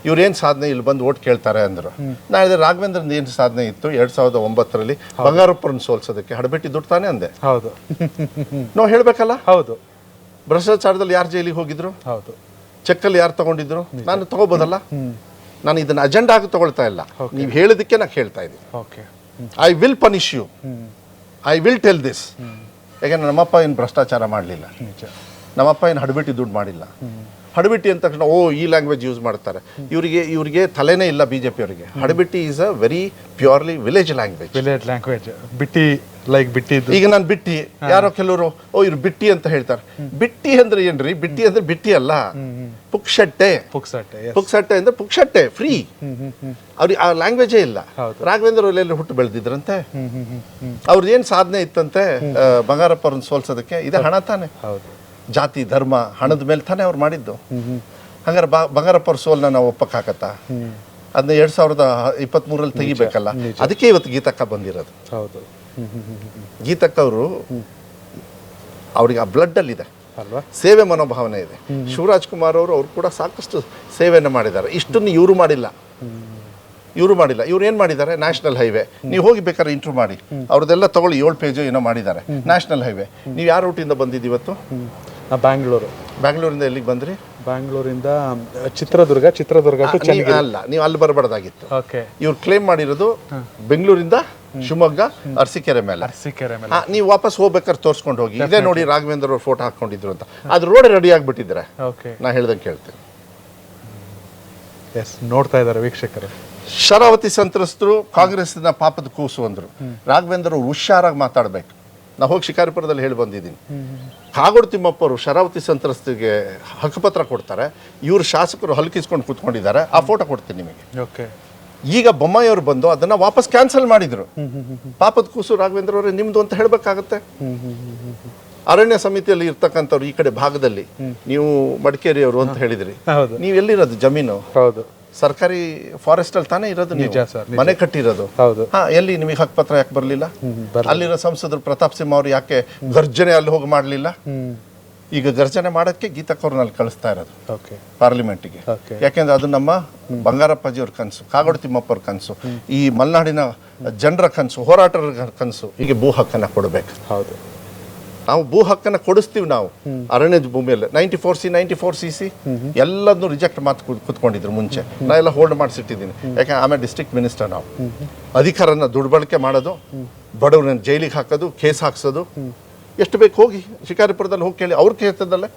A: ಇವ್ರೇನ್ ಸಾಧನೆ, ಇಲ್ಲಿ ಬಂದು ಓಟ್ ಕೇಳ್ತಾರೆ ಅಂದ್ರು. ನಾನು ಹೇಳಿದೆ, ರಾಘವೇಂದ್ರನ್ ಏನ್ ಸಾಧನೆ ಇತ್ತು 2009ರಲ್ಲಿ ಬಂಗಾರಪ್ಪರನ್ನ ಸೋಲ್ಸೋದಕ್ಕೆ? ಹಡಬೆಟ್ಟಿ ದುಡ್ಡು ತಾನೇ ಅಂದೆ.
B: ಹೌದು,
A: ನಾವು ಹೇಳ್ಬೇಕಲ್ಲ.
B: ಹೌದು.
A: ಭ್ರಷ್ಟಾಚಾರದಲ್ಲಿ ಯಾರು ಜೈಲಿಗೆ ಹೋಗಿದ್ರು? ಹೌದು. ಚೆಕ್ಕಲ್ಲಿ ಯಾರು ತಗೊಂಡಿದ್ರು? ನಾನು ತಗೋಬೋದಲ್ಲ. ನಾನು ಇದನ್ನ ಅಜೆಂಡಾ ಆಗಿ ತಗೊಳ್ತಾ ಇಲ್ಲ, ನೀವು ಹೇಳಿದಕ್ಕೆ ನಾನು ಹೇಳ್ತಾ ಇದ್ದೀನಿ. I will punish you, I will tell this. ಯಾಕಂದ್ರೆ ನಮ್ಮಪ್ಪ ಏನು ಭ್ರಷ್ಟಾಚಾರ ಮಾಡಲಿಲ್ಲ. ನಮ್ಮಪ್ಪ ಏನು ಹಡಬಿಟ್ಟಿ ದುಡ್ಡು ಮಾಡಿಲ್ಲ. ಹಡಬಿಟ್ಟಿ ಅಂದ ತಕ್ಷಣ ಈ ಲ್ಯಾಂಗ್ವೇಜ್ ಯೂಸ್ ಮಾಡ್ತಾರೆ. ಇವರಿಗೆ ತಲೆನೇ ಇಲ್ಲ BJP ಅವರಿಗೆ. ಹಡಬಿಟ್ಟಿ is a very purely village language.
B: ಬಿಟ್ಟಿ ಲೈಕ್ ಬಿಟ್ಟಿ.
A: ಈಗ ನಾನು ಬಿಟ್ಟಿ, ಯಾರೋ ಕೆಲವರು ಇವ್ರು ಬಿಟ್ಟಿ ಅಂತ ಹೇಳ್ತಾರೆ. ಬಿಟ್ಟಿ ಅಂದ್ರೆ ಏನ್ರಿ? ಬಿಟ್ಟಿ ಅಂದ್ರೆ ಬಿಟ್ಟಿ ಅಲ್ಲ, ಪುಕ್ಸಟ್ಟೆ ಅಂದ್ರೆ ಪುಕ್ಸಟ್ಟೆ, ಫ್ರೀ. ಅವ್ರಿಗೆ ಆ ಲ್ಯಾಂಗ್ವೇಜೇ ಇಲ್ಲ. ರಾಘವೇಂದ್ರ ಒಲೆಯಲ್ಲಿ ಹುಟ್ಟು ಬೆಳೆದಿದ್ರಂತೆ. ಅವ್ರದ್ದು ಏನ್ ಸಾಧನೆ ಇತ್ತಂತೆ ಬಂಗಾರಪ್ಪ ಅವ್ರನ್ನ ಸೋಲ್ಸೋದಕ್ಕೆ? ಇದೆ ಹಣ ತಾನೆ, ಜಾತಿ ಧರ್ಮ ಹಣದ ಮೇಲೆ ತಾನೇ ಅವ್ರು ಮಾಡಿದ್ದು. ಹಂಗಾರೆ ಬಂಗಾರಪ್ಪ ಅವ್ರ ಸೋಲ್ನ ನಾವು ಒಪ್ಪಕ್ಕಾಗತ್ತಾ? ಅದನ್ನ 2023 ತೆಗಿಬೇಕಲ್ಲ. ಅದಕ್ಕೆ ಇವತ್ತು ಗೀತಕ್ಕ ಬಂದಿರೋದು. ಗೀತಕ್ಕ ಅವರು, ಅವ್ರಿಗೆ ಆ ಬ್ಲಡ್ ಅಲ್ಲಿ ಇದೆ, ಸೇವೆ ಮನೋಭಾವನೆ ಇದೆ. ಶಿವರಾಜ್ ಕುಮಾರ್ ಅವರು ಕೂಡ ಸಾಕಷ್ಟು ಸೇವೆಯನ್ನು ಮಾಡಿದ್ದಾರೆ. ಇಷ್ಟನ್ನು ಇವರು ಮಾಡಿಲ್ಲ. ಇವ್ರು ಏನ್ ಮಾಡಿದ್ದಾರೆ? National highway. ನೀವು ಹೋಗಿ ಬೇಕಾದ್ರೆ ಇಂಟರ್ವ್ಯೂ ಮಾಡಿ, ಅವ್ರದ್ದೆಲ್ಲ ತಗೊಳ್ಳಿ. 7 ಪೇಜ್ ಏನೋ ಮಾಡಿದ್ದಾರೆ. National highway. ನೀವು ಯಾವ ರೂಟಿಂದ ಬಂದಿದ್ದು ಇವತ್ತು? ಬ್ಯಾಂಗ್ಳೂರಿಂದ ಎಲ್ಲಿಗೆ ಬಂದ್ರಿ?
B: ಬ್ಯಾಂಗ್ಳೂರಿಂದ ಚಿತ್ರದುರ್ಗ
A: ಅಲ್ಲ, ನೀವು ಅಲ್ಲಿ ಬರಬಾರ್ದಾಗಿತ್ತು. ಇವ್ರು ಕ್ಲೇಮ್ ಮಾಡಿರೋದು ಬೆಂಗಳೂರಿಂದ ಶಿವಮೊಗ್ಗ ಅರಸೀಕೆರೆ ಮೇಲೆ. ನೀವು ವಾಪಸ್ ಹೋಗ್ಬೇಕಾದ್ರೆ ತೋರಿಸ್ಕೊಂಡು ಹೋಗಿ, ಇದೇ ನೋಡಿ ರಾಘವೇಂದ್ರ ಅವ್ರು ಫೋಟೋ ಹಾಕೊಂಡಿದ್ರು ಅಂತ. ಅದು ರೋಡ್ ರೆಡಿ ಆಗ್ಬಿಟ್ಟಿದ್ರೆ ನಾ ಹೇಳ್ದಂಗೆ ಕೇಳ್ತೇನೆ.
B: ನೋಡ್ತಾ ಇದ್ದಾರೆ ವೀಕ್ಷಕರು.
A: ಶರಾವತಿ ಸಂತ್ರಸ್ತರು ಕಾಂಗ್ರೆಸ್ನ ಪಾಪದ ಕೂಸು ಅಂದ್ರು. ರಾಘವೇಂದ್ರ ಅವ್ರು ಹುಷಾರಾಗಿ ಮಾತಾಡ್ಬೇಕು. ನಾ ಹೋಗಿ ಶಿಕಾರಿಪುರದಲ್ಲಿ ಹೇಳಿ ಬಂದಿದ್ದೀನಿ. ಕಾಗೋಡು ತಿಮ್ಮಪ್ಪ ಅವರು ಶರಾವತಿ ಸಂತ್ರಸ್ತಿಗೆ ಹಕ್ಕುಪತ್ರ ಕೊಡ್ತಾರೆ. ಇವರು ಶಾಸಕರು ಹಲ್ಕಿಸ್ಕೊಂಡು ಕೂತ್ಕೊಂಡಿದ್ದಾರೆ. ಆ ಫೋಟೋ ಕೊಡ್ತೀನಿ ನಿಮಗೆ. ಈಗ ಬೊಮ್ಮಾಯಿ ಅವರು ಬಂದು ಅದನ್ನ ವಾಪಸ್ ಕ್ಯಾನ್ಸಲ್ ಮಾಡಿದ್ರು. ಪಾಪದ ಕೂಸು ರಾಘವೇಂದ್ರ ಅವರೇ ನಿಮ್ದು ಅಂತ ಹೇಳ್ಬೇಕಾಗತ್ತೆ. ಅರಣ್ಯ ಸಮಿತಿಯಲ್ಲಿ ಇರ್ತಕ್ಕಂಥವ್ರು ಈ ಕಡೆ ಭಾಗದಲ್ಲಿ, ನೀವು ಮಡಿಕೇರಿ ಅವರು ಅಂತ ಹೇಳಿದ್ರಿ, ನೀವು ಎಲ್ಲಿರೋದು? ಜಮೀನು ಸರ್ಕಾರಿ ಫಾರೆಸ್ಟ್ ಅಲ್ಲಿ ತಾನೇ ಇರೋದು, ಮನೆ ಕಟ್ಟಿರೋದು. ಎಲ್ಲಿ ನಿಮಗೆ ಹಕ್ಕುಪತ್ರ ಯಾಕೆ ಬರಲಿಲ್ಲ? ಅಲ್ಲಿರೋ ಸಂಸದರು ಪ್ರತಾಪ್ ಸಿಂಹ ಅವರು ಯಾಕೆ ಗರ್ಜನೆ ಅಲ್ಲಿ ಹೋಗಿ ಮಾಡಲಿಲ್ಲ? ಈಗ ಗರ್ಜನೆ ಮಾಡೋಕ್ಕೆ ಗೀತಕ್ಕವ್ರನ್ನ ಅಲ್ಲಿ ಕಳಿಸ್ತಾ ಇರೋದು ಪಾರ್ಲಿಮೆಂಟಿಗೆ. ಯಾಕೆಂದ್ರೆ ಅದು ನಮ್ಮ ಬಂಗಾರಪ್ಪಾಜಿಯವ್ರ ಕನಸು, ಕಾಗೋಡು ತಿಮ್ಮಪ್ಪ ಅವ್ರ ಕನಸು, ಈ ಮಲೆನಾಡಿನ ಜನರ ಕನಸು, ಹೋರಾಟಗಾರರ ಕನಸು. ಈಗ ಭೂ ಹಕ್ಕನ್ನ ಕೊಡಬೇಕು. ನಾವು ಭೂ ಹಕ್ಕನ್ನ ಕೊಡಿಸ್ತೀವಿ. ನಾವು ಅರಣ್ಯದ ಭೂಮಿಯಲ್ಲಿ 94C 94CC ಎಲ್ಲದನ್ನು ರಿಜೆಕ್ಟ್ ಮಾತು ಕೂತ್ಕೊಂಡಿದ್ರು ಮುಂಚೆ. ನಾ ಎಲ್ಲ ಹೋಲ್ಡ್ ಮಾಡಿಸಿಟ್ಟಿದ್ದೀನಿ. ಯಾಕೆ ಆಮೇಲೆ ಡಿಸ್ಟ್ರಿಕ್ಟ್ ಮಿನಿಸ್ಟರ್. ನಾವು ಅಧಿಕಾರನ ದುರ್ಬಳಕೆ ಮಾಡೋದು, ಬಡವ್ರನ್ನ ಜೈಲಿಗೆ ಹಾಕೋದು, ಕೇಸ್ ಹಾಕ್ಸೋದು, ಎಷ್ಟು ಬೇಕು ಹೋಗಿ ಶಿಕಾರಿಪುರದಲ್ಲಿ ಹೋಗಿ ಕೇಳಿ. ಅವ್ರ ಕೇಳ್ತದಲ್ಲೇ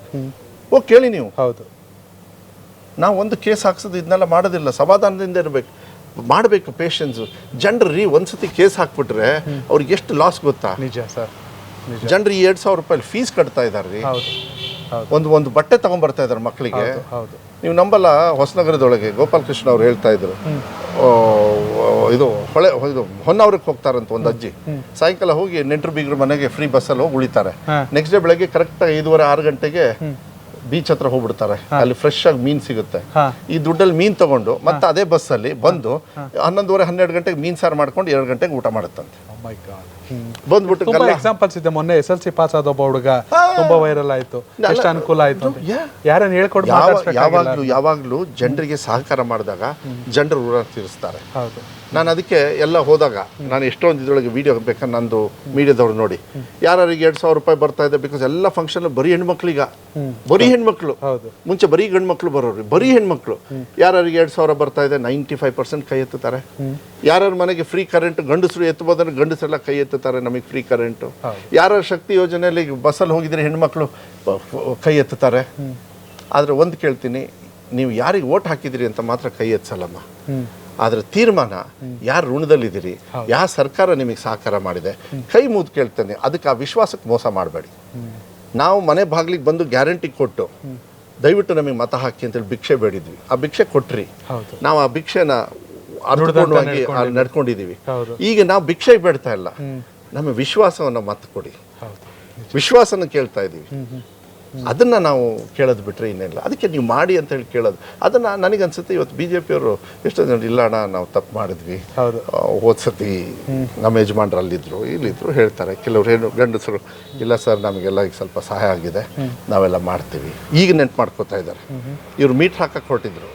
A: ಹೋಗಿ ಕೇಳಿ ನೀವು. ನಾವು ಒಂದು ಕೇಸ್ ಹಾಕ್ಸೋದು ಇದನ್ನೆಲ್ಲ ಮಾಡೋದಿಲ್ಲ. ಸಮಾಧಾನದಿಂದ ಇರಬೇಕು, ಮಾಡಬೇಕು, ಪೇಷನ್ಸು. ಜನರು ಒಂದ್ಸತಿ ಕೇಸ್ ಹಾಕ್ಬಿಟ್ರೆ ಅವ್ರಿಗೆ ಎಷ್ಟು ಲಾಸ್ ಗೊತ್ತಾ?
B: ನಿಜ ಸರ್.
A: ಜನರು 2,000 ರೂಪಾಯಿ ಫೀಸ್ ಕಟ್ತಾ ಇದ್ದಾರೆ. ಒಂದು ಬಟ್ಟೆ ತಗೊಂಡ್ಬರ್ತಾ ಇದ್ದಾರೆ ಮಕ್ಕಳಿಗೆ. ನೀವು ನಂಬಲ್ಲ, ಹೊಸನಗರದೊಳಗೆ ಗೋಪಾಲಕೃಷ್ಣ ಅವ್ರು ಹೇಳ್ತಾ ಇದ್ರು, ಇದು ಹೊನ್ನಾವರಕ್ಕೆ ಹೋಗ್ತಾರಂತ ಒಂದು ಅಜ್ಜಿ. ಸಾಯಂಕಾಲ ಹೋಗಿ ನೆಂಟರು ಬೀಗರ ಮನೆಗೆ ಫ್ರೀ ಬಸ್ಸಲ್ಲಿ ಹೋಗಿ ಉಳಿತಾರೆ. ನೆಕ್ಸ್ಟ್ ಡೇ ಬೆಳಗ್ಗೆ ಕರೆಕ್ಟ್ 5:30-6 ಗಂಟೆಗೆ ಬೀಚ್ ಹತ್ರ ಹೋಗ್ಬಿಡ್ತಾರೆ. ಅಲ್ಲಿ ಫ್ರೆಶ್ ಆಗಿ ಮೀನ್ ಸಿಗುತ್ತೆ. ಈ ದುಡ್ಡಲ್ಲಿ ಮೀನ್ ತಗೊಂಡು ಮತ್ತೆ ಅದೇ ಬಸ್ಸಲ್ಲಿ ಬಂದು 11:30-12 ಗಂಟೆಗೆ ಮೀನ್ ಸಾರು ಮಾಡ್ಕೊಂಡು 2 ಗಂಟೆಗೆ ಊಟ ಮಾಡುತ್ತಂತೆ. ಬಂದ್ಬಿಟ್ಟು
B: ಎಕ್ಸಾಂಪಲ್ಸ್ ಇದೆ. ಮೊನ್ನೆ SLC ಪಾಸ್ ಆದ ಒಬ್ಬ ಹುಡುಗ ತುಂಬಾ ವೈರಲ್ ಆಯ್ತು. ಎಷ್ಟು ಅನುಕೂಲ ಆಯ್ತು. ಯಾರನ್ನ ಹೇಳ್ಕೊಡ್
A: ಯಾವಾಗ್ಲೂ ಜನರಿಗೆ ಸಹಕಾರ ಮಾಡಿದಾಗ ಜನರು ಋಣ ತೀರಿಸ್ತಾರೆ. ನಾನು ಅದಕ್ಕೆ ಎಲ್ಲ ಹೋದಾಗ ನಾನು ಎಷ್ಟೊಂದು ಇದ್ರೊಳಗೆ ವಿಡಿಯೋ ಬೇಕಾದ್ರೆ ನಂದು ಮೀಡಿಯಾದವ್ರು ನೋಡಿ, ಯಾರಿಗೆ 2,000 ರೂಪಾಯಿ ಬರ್ತಾ ಇದೆ. ಬಿಕಾಸ್ ಎಲ್ಲ ಫಂಕ್ಷನ್ ಬರೀ ಹೆಣ್ಮಕ್ಳೀಗ, ಬರೀ ಹೆಣ್ಮಕ್ಳು. ಮುಂಚೆ ಬರೀ ಗಂಡು ಮಕ್ಳು ಬರೋರು, ಬರೀ ಹೆಣ್ಮಕ್ಳು. ಯಾರಿಗೆ 2,000 ಬರ್ತಾ ಇದೆ 95% ಕೈ ಎತ್ತುತ್ತಾರೆ. ಯಾರ್ಯಾರ ಮನೆಗೆ ಫ್ರೀ ಕರೆಂಟ್ ಗಂಡಸರು ಎತ್ತಬೋದ್ರೆ ಗಂಡಸರೆಲ್ಲ ಕೈ ಎತ್ತುತ್ತಾರೆ, ನಮಗೆ ಫ್ರೀ ಕರೆಂಟು. ಯಾರ ಶಕ್ತಿ ಯೋಜನೆಯಲ್ಲಿ ಬಸ್ಸಲ್ಲಿ ಹೋಗಿದ್ರೆ ಹೆಣ್ಮಕ್ಳು ಕೈ ಎತ್ತುತ್ತಾರೆ. ಆದರೆ ಒಂದು ಕೇಳ್ತೀನಿ, ನೀವು ಯಾರಿಗೆ ಓಟ್ ಹಾಕಿದಿರಿ ಅಂತ ಮಾತ್ರ ಕೈ ಎತ್ತಸಲ್ಲಮ್ಮ. ಆದರೆ ತೀರ್ಮಾನ, ಯಾರು ಋಣದಲ್ಲಿದ್ದೀರಿ, ಯಾವ ಸರ್ಕಾರ ನಿಮಗೆ ಸಹಕಾರ ಮಾಡಿದೆ, ಕೈ ಮುದ್ದು ಕೇಳ್ತೇನೆ. ಅದಕ್ಕೆ ಆ ವಿಶ್ವಾಸಕ್ಕೆ ಮೋಸ ಮಾಡಬೇಡಿ. ನಾವು ಮನೆ ಬಾಗಿಲಿಗೆ ಬಂದು ಗ್ಯಾರಂಟಿ ಕೊಟ್ಟು ದಯವಿಟ್ಟು ನಮಗೆ ಮತ ಹಾಕಿ ಅಂತೇಳಿ ಭಿಕ್ಷೆ ಬೇಡಿದ್ವಿ. ಆ ಭಿಕ್ಷೆ ಕೊಟ್ರಿ. ನಾವು ಆ ಭಿಕ್ಷೆನ ಅರ್ಥಪೂರ್ಣವಾಗಿ ನಡ್ಕೊಂಡಿದ್ದೀವಿ. ಈಗ ನಾವು ಭಿಕ್ಷೆ ಬೇಡ್ತಾ ಇಲ್ಲ, ನಮ್ಮ ವಿಶ್ವಾಸವನ್ನು ಮತ ಕೊಡಿ, ವಿಶ್ವಾಸನ ಕೇಳ್ತಾ ಇದ್ದೀವಿ. ಅದನ್ನು ನಾವು ಕೇಳೋದು ಬಿಟ್ಟರೆ ಇನ್ನೇನಿಲ್ಲ. ಅದಕ್ಕೆ ನೀವು ಮಾಡಿ ಅಂತ ಹೇಳಿ ಕೇಳೋದು. ಅದನ್ನು ನನಗನ್ಸುತ್ತೆ ಇವತ್ತು BJP ಅವರು ಎಷ್ಟೋ ಜನ ಇಲ್ಲ ಅಣ್ಣ ನಾವು ತಪ್ಪು ಮಾಡಿದ್ವಿ, ಹೋದ್ಸತಿ ನಮ್ಮ ಯಜಮಾನ್ರು ಅಲ್ಲಿದ್ದರು ಇಲ್ಲಿದ್ದರು ಹೇಳ್ತಾರೆ. ಕೆಲವರು ಗಂಡಸರು ಇಲ್ಲ ಸರ್ ನಮಗೆಲ್ಲ ಈಗ ಸ್ವಲ್ಪ ಸಹಾಯ ಆಗಿದೆ, ನಾವೆಲ್ಲ ಮಾಡ್ತೀವಿ. ಈಗ ನೆನ್ಪು ಮಾಡ್ಕೋತಾ ಇದ್ದಾರೆ. ಇವ್ರು ಮೀಟ್ರ್ ಹಾಕಕ್ಕೆ ಹೊರಟಿದ್ರು,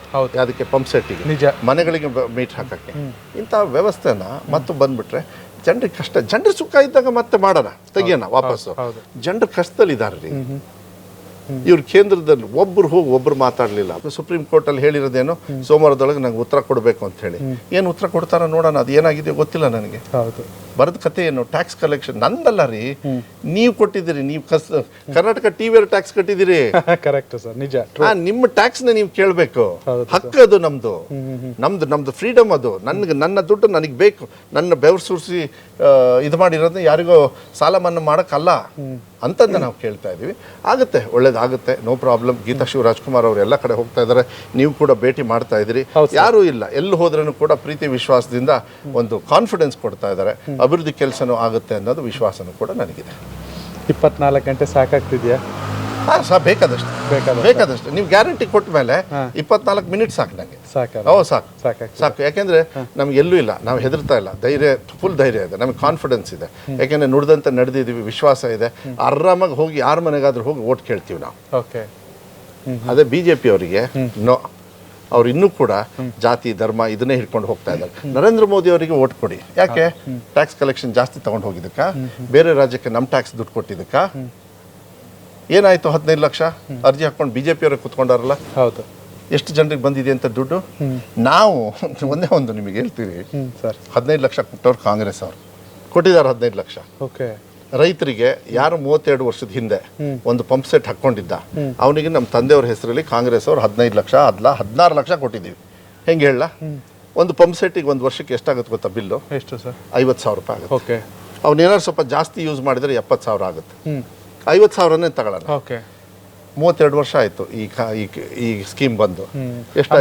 A: ಅದಕ್ಕೆ ಪಂಪ್ ಸೆಟ್ಟಿಗೆ ಮನೆಗಳಿಗೆ ಮೀಟ್ರ್ ಹಾಕಕ್ಕೆ. ಇಂಥ ವ್ಯವಸ್ಥೆನ ಮತ್ತು ಬಂದ್ಬಿಟ್ರೆ ಜನರಿಗೆ ಕಷ್ಟ. ಜನರು ಸುಖ ಇದ್ದಾಗ ಮತ್ತೆ ಮಾಡೋಣ, ತೆಗಿಯೋಣ ವಾಪಸ್ಸು. ಜನರು ಕಷ್ಟದಲ್ಲಿದ್ದಾರೆ ರೀ. ಇವ್ರು ಕೇಂದ್ರದಲ್ಲಿ ಒಬ್ರು ಹೋಗಿ ಒಬ್ರು ಮಾತಾಡಲಿಲ್ಲ. ಸುಪ್ರೀಂ ಕೋರ್ಟಲ್ಲಿ ಹೇಳಿರೋದೇನು, ಸೋಮವಾರದೊಳಗೆ ನಂಗೆ ಉತ್ತರ ಕೊಡಬೇಕು ಅಂತ ಹೇಳಿ. ಏನು ಉತ್ತರ ಕೊಡ್ತಾರ ನೋಡೋಣ, ಅದು ಏನಾಗಿದೆ ಗೊತ್ತಿಲ್ಲ ನನಗೆ. ಬರದ ಕತೆ ಏನು, ಟ್ಯಾಕ್ಸ್ ಕಲೆಕ್ಷನ್ ನಂದಲ್ಲ ರೀ, ನೀವು ಕೊಟ್ಟಿದ್ದೀರಿ. ನೀವು ಕರ್ನಾಟಕ ಟಿವಿ ಟ್ಯಾಕ್ಸ್ ಕಟ್ಟಿದ್ದೀರಿ.
B: ಕರೆಕ್ಟ್ ಸರ್, ನಿಜ.
A: ನಿಮ್ಮ ಟ್ಯಾಕ್ಸ್ ನ ನೀವು ಕೇಳಬೇಕು. ಹಕ್ಕು ಅದು ನಮ್ದು, ನಮ್ದು ಫ್ರೀಡಮ್ ಅದು. ನನ್ನ ದುಡ್ಡು ನನಗೆ ಬೇಕು. ನನ್ನ ಬೆವರು ಸುರಿಸಿ ಇದು ಮಾಡಿರೋದನ್ನ ಯಾರಿಗೋ ಸಾಲ ಮನ್ನಾ ಮಾಡಕ್ಕಲ್ಲ ಅಂತಂದು ನಾವು ಕೇಳ್ತಾ ಇದೀವಿ. ಆಗುತ್ತೆ, ಒಳ್ಳೇದಾಗುತ್ತೆ, ನೋ ಪ್ರಾಬ್ಲಮ್. ಗೀತಾ ಶಿವರಾಜ್ಕುಮಾರ್ ಅವರು ಎಲ್ಲ ಕಡೆ ಹೋಗ್ತಾ ಇದ್ದಾರೆ, ನೀವು ಕೂಡ ಭೇಟಿ ಮಾಡ್ತಾ ಇದ್ದೀರಿ. ಯಾರೂ ಇಲ್ಲ, ಎಲ್ಲಿ ಹೋದ್ರೂ ಕೂಡ ಪ್ರೀತಿ ವಿಶ್ವಾಸದಿಂದ ಒಂದು ಕಾನ್ಫಿಡೆನ್ಸ್ ಕೊಡ್ತಾ ಇದ್ದಾರೆ. ಅಭಿವೃದ್ಧಿ ಕೆಲಸನೂ ಆಗುತ್ತೆ ಅನ್ನೋದು ವಿಶ್ವಾಸನೂ ಕೂಡ ನನಗಿದೆ.
B: 24 ಗಂಟೆ ಸಾಕಾಗ್ತಿದ್ಯಾ?
A: ಬೇಕಾದಷ್ಟು ನೀವು ಗ್ಯಾರಂಟಿ ಕೊಟ್ಟ ಮೇಲೆ 24 ಮಿನಿಟ್ ಸಾಕು ನನಗೆ. ಸಾಕು. ಯಾಕೆಂದ್ರೆ ನಮ್ಗೆ ಎಲ್ಲೂ ಇಲ್ಲ, ನಾವು ಹೆದರ್ತಾ ಇಲ್ಲ. ಧೈರ್ಯ, ಫುಲ್ ಧೈರ್ಯ ಇದೆ, ನಮಗೆ ಕಾನ್ಫಿಡೆನ್ಸ್ ಇದೆ. ಯಾಕೆಂದ್ರೆ ನುಡಿದಂತೆ ನಡೆದಿದ್ದೀವಿ, ವಿಶ್ವಾಸ ಇದೆ. ಆರಾಮಾಗಿ ಹೋಗಿ ಯಾರ ಮನೆಗಾದ್ರೂ ಹೋಗಿ ಓಟ್ ಕೇಳ್ತೀವಿ ನಾವು. ಅದೇ ಬಿಜೆಪಿ ಅವರಿಗೆ ನೋ, ಅವ್ರು ಇನ್ನೂ ಕೂಡ ಜಾತಿ ಧರ್ಮ ಇದನ್ನೇ ಹಿಡ್ಕೊಂಡು ಹೋಗ್ತಾ ಇದ್ದಾರೆ. ನರೇಂದ್ರ ಮೋದಿ ಅವರಿಗೆ ಓಟ್ ಕೊಡಿ. ಯಾಕೆ? ಟ್ಯಾಕ್ಸ್ ಕಲೆಕ್ಷನ್ ಜಾಸ್ತಿ ತಗೊಂಡು ಹೋಗಿದ್ದಕ್ಕ, ಬೇರೆ ರಾಜ್ಯಕ್ಕೆ ನಮ್ಮ ಟ್ಯಾಕ್ಸ್ ದುಡ್ಡು ಕೊಟ್ಟಿದ್ದಕ್ಕ. ಏನಾಯ್ತು? 15 ಲಕ್ಷ ಅರ್ಜಿ ಹಾಕೊಂಡು ಬಿಜೆಪಿ ಅವರೇ ಕುತ್ಕೊಂಡಾರಲ್ಲ.
B: ಹೌದು.
A: ಎಷ್ಟು ಜನರಿಗೆ ಬಂದಿದೆ ಅಂತ ದುಡ್ಡು? ನಾವು ಒಂದೇ ಒಂದು ನಿಮಗೆ ಹೇಳ್ತೀವಿ ಸರ್, 15 ಲಕ್ಷ ಕೊಟ್ಟವ್ರು ಕಾಂಗ್ರೆಸ್ ಅವರು ಕೊಟ್ಟಿದ್ದಾರೆ. 15 ಲಕ್ಷ ರೈತರಿಗೆ ಯಾರು 32 ವರ್ಷದ ಹಿಂದೆ ಒಂದು ಪಂಪ್ ಸೆಟ್ ಹಾಕೊಂಡಿದ್ದ, ಅವನಿಗೆ ನಮ್ಮ ತಂದೆಯವ್ರ ಹೆಸರಲ್ಲಿ ಕಾಂಗ್ರೆಸ್ ಅವ್ರು 15 ಲಕ್ಷ 16 ಲಕ್ಷ ಕೊಟ್ಟಿದ್ದೀವಿ. ಹೆಂಗೆ ಹೇಳ? ಒಂದು ಪಂಪ್ ಸೆಟ್ಟಿಗೆ ಒಂದು ವರ್ಷಕ್ಕೆ ಎಷ್ಟಾಗುತ್ತೆ ಗೊತ್ತಾ ಬಿಲ್ಲು? ಎಷ್ಟು ಸರ್? 50,000 ರೂಪಾಯಿ ಆಗುತ್ತೆ. ಅವ್ನೇನಾದ್ರು ಸ್ವಲ್ಪ ಜಾಸ್ತಿ ಯೂಸ್ ಮಾಡಿದ್ರೆ 70,000 ಆಗುತ್ತೆ. 50,000ನೇ ತಗೊಳ್ಳೋಣ. 32 ವರ್ಷ ಆಯ್ತು ಈ ಸ್ಕೀಮ್ ಬಂದು. ಎಷ್ಟು?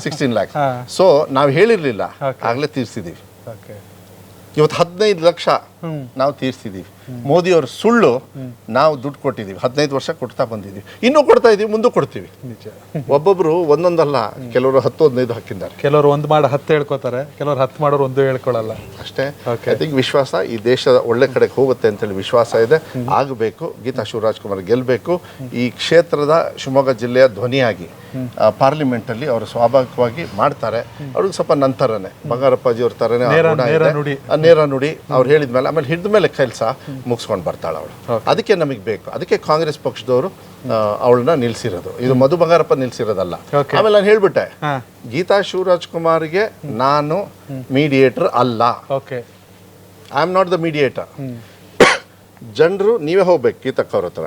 A: 16 ಲ್ಯಾಕ್ಸ್. ಸೊ ನಾವು ಹೇಳಿರ್ಲಿಲ್ಲ, ಆಗ್ಲೇ ತೀರ್ಸಿದೀವಿ. ಇವತ್ತು 15 ಲಕ್ಷ ನಾವು ತೀರ್ಸಿದೀವಿ. ಮೋದಿ ಅವರು ಸುಳ್ಳು, ನಾವು ದುಡ್ಡು ಕೊಟ್ಟಿದ್ದೀವಿ. 15 ವರ್ಷ ಕೊಡ್ತಾ ಬಂದಿದ್ದೀವಿ, ಇನ್ನೂ ಕೊಡ್ತಾ ಇದೀವಿ, ಮುಂದೆ ಕೊಡ್ತೀವಿ. ಒಬ್ಬೊಬ್ರು ಒಂದೊಂದಲ್ಲ, ಕೆಲವರು 10-15 ಹಾಕಿದ್ದಾರೆ.
B: ಕೆಲವರು 1 ಮಾಡಿ 10 ಹೇಳ್ಕೊತಾರೆ, ಕೆಲವರು 10 ಮಾಡೋರು 1 ಹೇಳ್ಕೊಳ್ಳಲ್ಲ ಅಷ್ಟೇ.
A: ಐ ಥಿಂಕ್ ವಿಶ್ವಾಸ, ಈ ದೇಶದ ಒಳ್ಳೆ ಕಡೆಗೆ ಹೋಗುತ್ತೆ ಅಂತೇಳಿ ವಿಶ್ವಾಸ ಇದೆ. ಆಗಬೇಕು. ಗೀತಾ ಶಿವರಾಜ್ಕುಮಾರ್ ಗೆಲ್ಲಬೇಕು. ಈ ಕ್ಷೇತ್ರದ ಶಿವಮೊಗ್ಗ ಜಿಲ್ಲೆಯ ಧ್ವನಿಯಾಗಿ ಪಾರ್ಲಿಮೆಂಟಲ್ಲಿ ಅವರು ಸ್ವಾಭಾವಿಕವಾಗಿ ಮಾಡ್ತಾರೆ. ಅವ್ರಿಗೆ ಸ್ವಲ್ಪ ನಂತರನೇ ಬಂಗಾರಪ್ಪಾಜಿ ಅವ್ರ ಥರನೇ ನೇರ ನುಡಿ ಅವ್ರು ಹೇಳಿದ್ಮೇಲೆ, ಆಮೇಲೆ ಹಿಡಿದ ಮೇಲೆ ಕೆಲಸ ಮುಗಿಸ್ಕೊಂಡು ಬರ್ತಾಳೆ ಅವಳು. ಅದಕ್ಕೆ ನಮಗೆ ಬೇಕು. ಅದಕ್ಕೆ ಕಾಂಗ್ರೆಸ್ ಪಕ್ಷದವರು ಅವಳನ್ನ ನಿಲ್ಸಿರೋದು. ಇದು ಮಧು ಬಂಗಾರಪ್ಪ ನಿಲ್ಸಿರೋದಲ್ಲ. ಆಮೇಲೆ ನಾನು ಹೇಳ್ಬಿಟ್ಟೆ, ಗೀತಾ ಶಿವರಾಜ್ಕುಮಾರ್ಗೆ ನಾನು ಮೀಡಿಯೇಟರ್ ಅಲ್ಲ. I am not the mediator. ಜನರು ನೀವೇ ಹೋಗ್ಬೇಕು ಗೀತಕ್ಕ ಅವ್ರ ಹತ್ರ.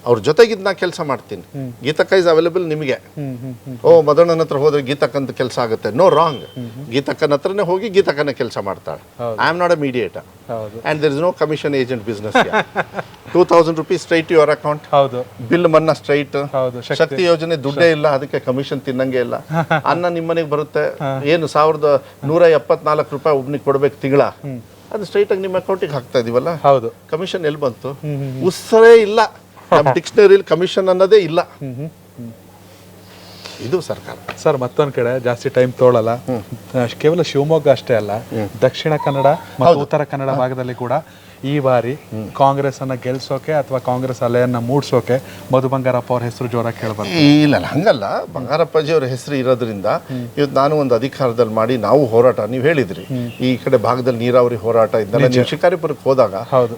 A: ಅವ್ರ ಜೊತೆಗಿದ್ದು ನಾ ಕೆಲಸ ಮಾಡ್ತೀನಿ. ಗೀತಕ್ಕ ಇಸ್ ಅವೈಲೇಬಲ್ ನಿಮಗೆ. ಮದಣ್ಣನ ಹತ್ರ ಹೋದ್ರೆ ಗೀತಕ್ಕಂತ ಕೆಲಸ ಆಗುತ್ತೆ. No wrong. ಗೀತಕ್ಕನ ಹತ್ರನೇ ಹೋಗಿ ಗೀತಕ್ಕನ ಕೆಲಸ ಮಾಡ್ತಾಳೆ. I am not a mediator and there is no commission agent business. 2,000 rupees straight your account. Bill ಮನ್ನಾ ಸ್ಟ್ರೈಟ್. ಶಕ್ತಿ ಯೋಜನೆ ದುಡ್ಡೇ ಇಲ್ಲ, ಅದಕ್ಕೆ ಕಮಿಷನ್ ತಿನ್ನಂಗೆ ಇಲ್ಲ. ಅನ್ನ ನಿಮ್ಮನೆಗೆ ಬರುತ್ತೆ. ಏನು 1,174 ರೂಪಾಯಿ ಒಬ್ನಿಗೆ ಕೊಡ್ಬೇಕು ತಿಂಗಳ, ಅದು ಸ್ಟ್ರೈಟ್ ಆಗಿ ನಿಮ್ಮ ಅಕೌಂಟಿಗೆ ಹಾಕ್ತಾ ಇದೀವಲ್ಲ. ಕಮಿಷನ್ ಎಲ್ಲಿ ಬಂತು? ಉತ್ಸರೇ ಇಲ್ಲ. ನಮ್ಮ ಡಿಕ್ಷನರಿಯಲ್ಲಿ ಕಮಿಷನ್ ಅನ್ನೋದೇ ಇಲ್ಲ. ಇದು ಸರ್ಕಾರ.
B: ಸರ್, ಮತ್ತೊಂದು ಕಡೆ ಜಾಸ್ತಿ ಟೈಮ್ ತಗೊಳ್ಳಲ್ಲ. ಕೇವಲ ಶಿವಮೊಗ್ಗ ಅಷ್ಟೇ ಅಲ್ಲ, ದಕ್ಷಿಣ ಕನ್ನಡ ಮತ್ತು ಉತ್ತರ ಕನ್ನಡ ಭಾಗದಲ್ಲಿ ಕೂಡ ಈ ಬಾರಿ ಕಾಂಗ್ರೆಸ್ ಅನ್ನ ಗೆಲ್ಸೋಕೆ ಅಥವಾ ಕಾಂಗ್ರೆಸ್ ಅಲೆಯನ್ನ ಮೂಡ್ಸೋಕೆ ಮಧು ಬಂಗಾರಪ್ಪ ಅವ್ರ ಹೆಸರು ಜೋರಾಗಿ ಕೇಳಬಾರ್ದು.
A: ಇಲ್ಲ, ಹಂಗಲ್ಲ. ಬಂಗಾರಪ್ಪಾಜಿ ಅವ್ರ ಹೆಸರು ಇರೋದ್ರಿಂದ ಇವತ್ತು ನಾನು ಒಂದು ಅಧಿಕಾರದಲ್ಲಿ ಮಾಡಿ ನಾವು ಹೋರಾಟ, ನೀವು ಹೇಳಿದ್ರಿ ಈ ಕಡೆ ಭಾಗದಲ್ಲಿ ನೀರಾವರಿ ಹೋರಾಟ ಇದ್ದಲ್ಲ. ನೀವು ಶಿಕಾರಿಪುರಕ್ಕೆ ಹೋದಾಗ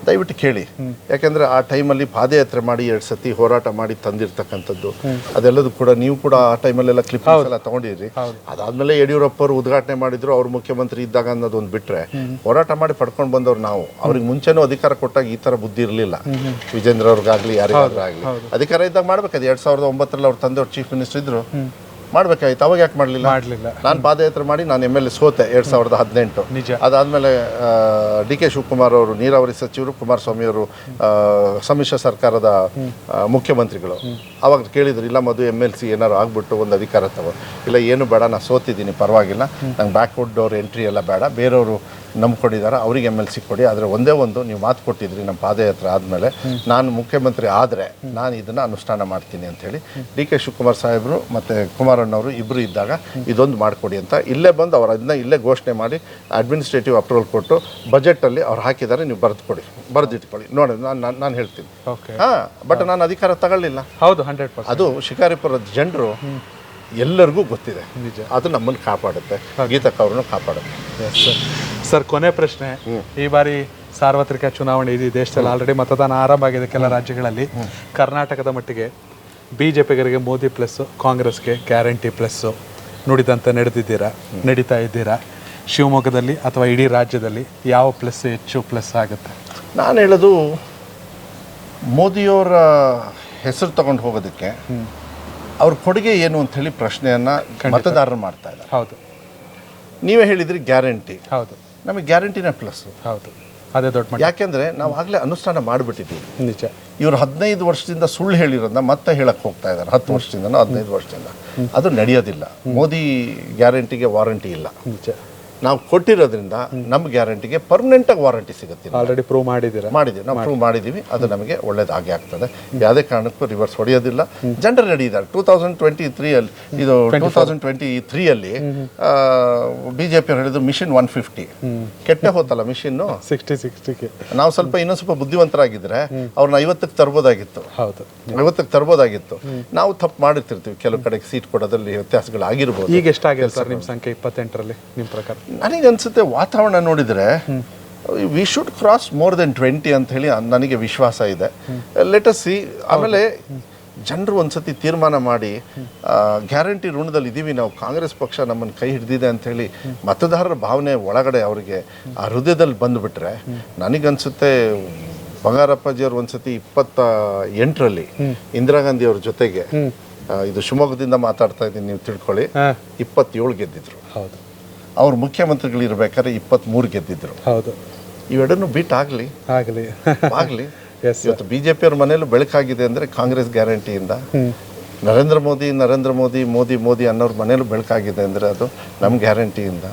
A: ದಯವಿಟ್ಟು ಕೇಳಿ. ಯಾಕಂದ್ರೆ ಆ ಟೈಮಲ್ಲಿ ಪಾದಯಾತ್ರೆ ಮಾಡಿ 2 ಸತಿ ಹೋರಾಟ ಮಾಡಿ ತಂದಿರ್ತಕ್ಕಂಥದ್ದು ಅದೆಲ್ಲದೂ ಕೂಡ ನೀವು ಕೂಡ ಆ ಟೈಮಲ್ಲೆಲ್ಲ ಕ್ಲಿಪ್ಪಿಂಗ್ಸ್ ಎಲ್ಲ ತಗೊಂಡಿದ್ರಿ. ಅದಾದ್ಮೇಲೆ ಯಡಿಯೂರಪ್ಪ ಅವರು ಉದ್ಘಾಟನೆ ಮಾಡಿದ್ರು, ಅವ್ರು ಮುಖ್ಯಮಂತ್ರಿ ಇದ್ದಾಗ ಅನ್ನೋದೊಂದು ಬಿಟ್ರೆ ಹೋರಾಟ ಮಾಡಿ ಪಡ್ಕೊಂಡು ಬಂದವ್ರು ನಾವು. ಅವ್ರಿಗೆ ಮುಂಚೆ ಅಧಿಕಾರ ಕೊಟ್ಟಾಗ ಈ ತರ ಬುದ್ಧಿ ಇರಲಿಲ್ಲ. ವಿಜೇಂದ್ರ ಅವ್ರಿಗಾಗ್ಲಿ ಯಾರಿಗಾದ್ರೂ ಆಗ್ಲಿ ಅಧಿಕಾರ ಇದ್ದಾಗ ಮಾಡ್ಬೇಕಾಯ್ತು. 2009ರಲ್ಲಿ ಅವ್ರ ತಂದೆಯವ್ರು ಚೀಫ್ ಮಿನಿಸ್ಟರ್ ಇದ್ರು, ಮಾಡ್ಬೇಕಾಯ್ತು. ಅವಾಗ ಯಾಕೆ ಮಾಡಲಿಲ್ಲ? ನಾನು ಪಾದಯಾತ್ರೆ ಮಾಡಿ ನಾನು MLA ಸೋತೆ 2018. ಅದಾದ್ಮೇಲೆ DK ಶಿವಕುಮಾರ್ ಅವರು ನೀರಾವರಿ ಸಚಿವರು, ಕುಮಾರಸ್ವಾಮಿ ಅವರು ಸಮ್ಮಿಶ್ರ ಸರ್ಕಾರದ ಮುಖ್ಯಮಂತ್ರಿಗಳು. ಅವಾಗ ಕೇಳಿದ್ರು, ಇಲ್ಲ ಮಧು MLC ಏನಾರು ಆಗ್ಬಿಟ್ಟು ಒಂದು ಅಧಿಕಾರ ತಗೋ. ಇಲ್ಲ, ಏನು ಬೇಡ, ನಾನು ಸೋತಿದ್ದೀನಿ, ಪರವಾಗಿಲ್ಲ, ನಂಗೆ ಬ್ಯಾಕ್ವರ್ಡ್ ಅವ್ರ ಎಂಟ್ರಿ ಎಲ್ಲ ಬೇಡ, ಬೇರೆಯವರು ನಂಬ್ಕೊಂಡಿದ್ದಾರೆ, ಅವ್ರಿಗೆ MLC ಕೊಡಿ. ಆದರೆ ಒಂದೇ ಒಂದು, ನೀವು ಮಾತು ಕೊಟ್ಟಿದ್ರಿ ನಮ್ಮ ಪಾದಯಾತ್ರೆ ಆದಮೇಲೆ ನಾನು ಮುಖ್ಯಮಂತ್ರಿ ಆದರೆ ನಾನು ಇದನ್ನು ಅನುಷ್ಠಾನ ಮಾಡ್ತೀನಿ ಅಂಥೇಳಿ DK ಶಿವಕುಮಾರ್ ಸಾಹೇಬರು ಮತ್ತು ಕುಮಾರಣ್ಣವರು ಇಬ್ಬರು ಇದ್ದಾಗ ಇದೊಂದು ಮಾಡಿಕೊಡಿ ಅಂತ ಇಲ್ಲೇ ಬಂದು ಅವ್ರು ಅದನ್ನ ಇಲ್ಲೇ ಘೋಷಣೆ ಮಾಡಿ ಅಡ್ಮಿನಿಸ್ಟ್ರೇಟಿವ್ ಅಪ್ರೂವಲ್ ಕೊಟ್ಟು ಬಜೆಟಲ್ಲಿ ಅವ್ರು ಹಾಕಿದ್ದಾರೆ. ನೀವು ಬರೆದಿಟ್ಕೊಳ್ಳಿ ನೋಡಿ, ನಾನು ಹೇಳ್ತೀನಿ. ಬಟ್ ನಾನು ಅಧಿಕಾರ ತಗೊಳ್ಳಿಲ್ಲ.
B: ಹೌದು, 100%.
A: ಅದು ಶಿಕಾರಿಪುರದ ಜನರು ಎಲ್ಲರಿಗೂ ಗೊತ್ತಿದೆ. ಅದು ನಮ್ಮನ್ನು ಕಾಪಾಡುತ್ತೆ, ಗೀತಕ್ಕ ಅವ್ರನ್ನು ಕಾಪಾಡುತ್ತೆ.
B: ಸರ್, ಕೊನೆ ಪ್ರಶ್ನೆ. ಈ ಬಾರಿ ಸಾರ್ವತ್ರಿಕ ಚುನಾವಣೆ ಇದೆ ದೇಶದಲ್ಲಿ, ಆಲ್ರೆಡಿ ಮತದಾನ ಆರಂಭ ಆಗಿದೆ ಕೆಲ ರಾಜ್ಯಗಳಲ್ಲಿ. ಕರ್ನಾಟಕದ ಮಟ್ಟಿಗೆ BJPಗರಿಗೆ ಮೋದಿ ಪ್ಲಸ್ಸು, ಕಾಂಗ್ರೆಸ್ಗೆ ಗ್ಯಾರಂಟಿ ಪ್ಲಸ್ಸು ನುಡಿದಂತೆ ನಡೀತಾ ಇದ್ದೀರಾ. ಶಿವಮೊಗ್ಗದಲ್ಲಿ ಅಥವಾ ಇಡೀ ರಾಜ್ಯದಲ್ಲಿ ಯಾವ ಪ್ಲಸ್ ಹೆಚ್ಚು ಪ್ಲಸ್ ಆಗುತ್ತೆ?
A: ನಾನು ಹೇಳೋದು ಮೋದಿಯವರ ಹೆಸರು ತಗೊಂಡು ಹೋಗೋದಕ್ಕೆ ಅವ್ರ ಕೊಡುಗೆ ಏನು ಅಂತ ಹೇಳಿ ಪ್ರಶ್ನೆಯನ್ನು ಮತದಾರರು ಮಾಡ್ತಾ ಇದ್ದಾರೆ.
B: ಹೌದು,
A: ನೀವೇ ಹೇಳಿದ್ರಿ ಗ್ಯಾರಂಟಿ.
B: ಹೌದು,
A: ನಮಗೆ ಗ್ಯಾರಂಟಿನೇ ಪ್ಲಸ್ಸು.
B: ಹೌದು, ಅದೇ ದೊಡ್ಡ ಮಟ್ಟ.
A: ಯಾಕೆಂದರೆ ನಾವು ಆಗಲೇ ಅನುಷ್ಠಾನ ಮಾಡಿಬಿಟ್ಟಿದ್ದೀವಿ.
B: ನಿಜ.
A: ಇವರು 15 ವರ್ಷದಿಂದ ಸುಳ್ಳು ಹೇಳಿರೋದನ್ನ ಮತ್ತೆ ಹೇಳಕ್ಕೆ ಹೋಗ್ತಾ ಇದ್ದಾರೆ. 10 ವರ್ಷದಿಂದನೋ 15 ವರ್ಷದಿಂದ ಅದು ನಡೆಯೋದಿಲ್ಲ. ಮೋದಿ ಗ್ಯಾರಂಟಿಗೆ ವಾರಂಟಿ ಇಲ್ಲ.
B: ನಿಜ.
A: ನಾವು ಕೊಟ್ಟಿರೋದ್ರಿಂದ ನಮ್ಮ ಗ್ಯಾರಂಟಿಗೆ ಪರ್ಮನೆಂಟಾಗಿ ವಾರಂಟಿ ಸಿಗುತ್ತೆ.
B: ಆಲ್ರೆಡಿ ಪ್ರೂವ್ ಮಾಡಿದ್ದೀವಿ,
A: ನಾವು ಪ್ರೂವ್ ಮಾಡಿದ್ದೀವಿ. ಅದು ನಮಗೆ ಒಳ್ಳೇದಾಗಿ ಆಗ್ತದೆ. ಯಾವುದೇ ಕಾರಣಕ್ಕೂ ರಿವರ್ಸ್ ಹೊಡೆಯೋದಿಲ್ಲ. ಜನರು ರೆಡಿ ಇದ್ದಾರೆ. 2023 ಇದು 2023 BJP ಹೇಳಿದ್ರು ಮಿಷನ್ 150 ಕೆಟ್ಟೆ ಹೋತಲ್ಲ ಮಿಷನ್ನು.
B: 60
A: ನಾವು ಇನ್ನೊಂದು ಸ್ವಲ್ಪ ಬುದ್ಧಿವಂತರಾಗಿದ್ರೆ ಅವ್ರನ್ನ 50ಕ್ಕೆ ತರ್ಬೋದಾಗಿತ್ತು.
B: ಹೌದು,
A: 50ಕ್ಕೆ ತರ್ಬೋದಾಗಿತ್ತು. ನಾವು ತಪ್ಪು ಮಾಡಿರ್ತಿರ್ತೀವಿ. ಕೆಲವು ಕಡೆಗೆ ಸೀಟ್ ಕೊಡೋದ್ರಲ್ಲಿ ವ್ಯತ್ಯಾಸಗಳು ಆಗಿರ್ಬೋದು.
B: ಈಗ ಎಷ್ಟಾಗಿದೆ ಸರ್ ನಿಮ್ಮ ಸಂಖ್ಯೆ 28ರಲ್ಲಿ ನಿಮ್ಮ ಪ್ರಕಾರ?
A: ನನಗನ್ಸುತ್ತೆ ವಾತಾವರಣ ನೋಡಿದರೆ we should cross more than 20 ಅಂತ ಹೇಳಿ ನನಗೆ ವಿಶ್ವಾಸ ಇದೆ. Let us see. ಆಮೇಲೆ ಜನರು ಒಂದ್ಸತಿ ತೀರ್ಮಾನ ಮಾಡಿ ಗ್ಯಾರಂಟಿ ಋಣದಲ್ಲಿ ಇದ್ದೀವಿ ನಾವು, ಕಾಂಗ್ರೆಸ್ ಪಕ್ಷ ನಮ್ಮನ್ನು ಕೈ ಹಿಡಿದಿದೆ ಅಂಥೇಳಿ ಮತದಾರರ ಭಾವನೆ ಒಳಗಡೆ ಅವರಿಗೆ ಆ ಹೃದಯದಲ್ಲಿ ಬಂದುಬಿಟ್ರೆ ನನಗನ್ಸುತ್ತೆ ಬಂಗಾರಪ್ಪಾಜಿಯವರು ಒಂದ್ಸತಿ 28ರಲ್ಲಿ ಇಂದಿರಾ ಗಾಂಧಿ ಅವ್ರ ಜೊತೆಗೆ, ಇದು ಶಿವಮೊಗ್ಗದಿಂದ ಮಾತಾಡ್ತಾ ಇದ್ದೀನಿ ನೀವು ತಿಳ್ಕೊಳ್ಳಿ, 27 ಗೆದ್ದಿದ್ರು.
B: ಹೌದು.
A: ಅವ್ರು ಮುಖ್ಯಮಂತ್ರಿಗಳು ಇರಬೇಕಾದ್ರೆ 23 ಗೆದ್ದಿದ್ರು.
B: ಹೌದು.
A: ಇವೆರಡನ್ನು ಬೀಟ್ ಆಗಲಿ. ಇವತ್ತು BJP ಅವ್ರ ಮನೇಲೂ ಬೆಳಕಾಗಿದೆ ಅಂದರೆ ಕಾಂಗ್ರೆಸ್ ಗ್ಯಾರಂಟಿಯಿಂದ. ನರೇಂದ್ರ ಮೋದಿ ಮೋದಿ ಅನ್ನೋರ ಮನೇಲೂ ಬೆಳಕಾಗಿದೆ ಅಂದರೆ ಅದು ನಮ್ಮ ಗ್ಯಾರಂಟಿಯಿಂದ.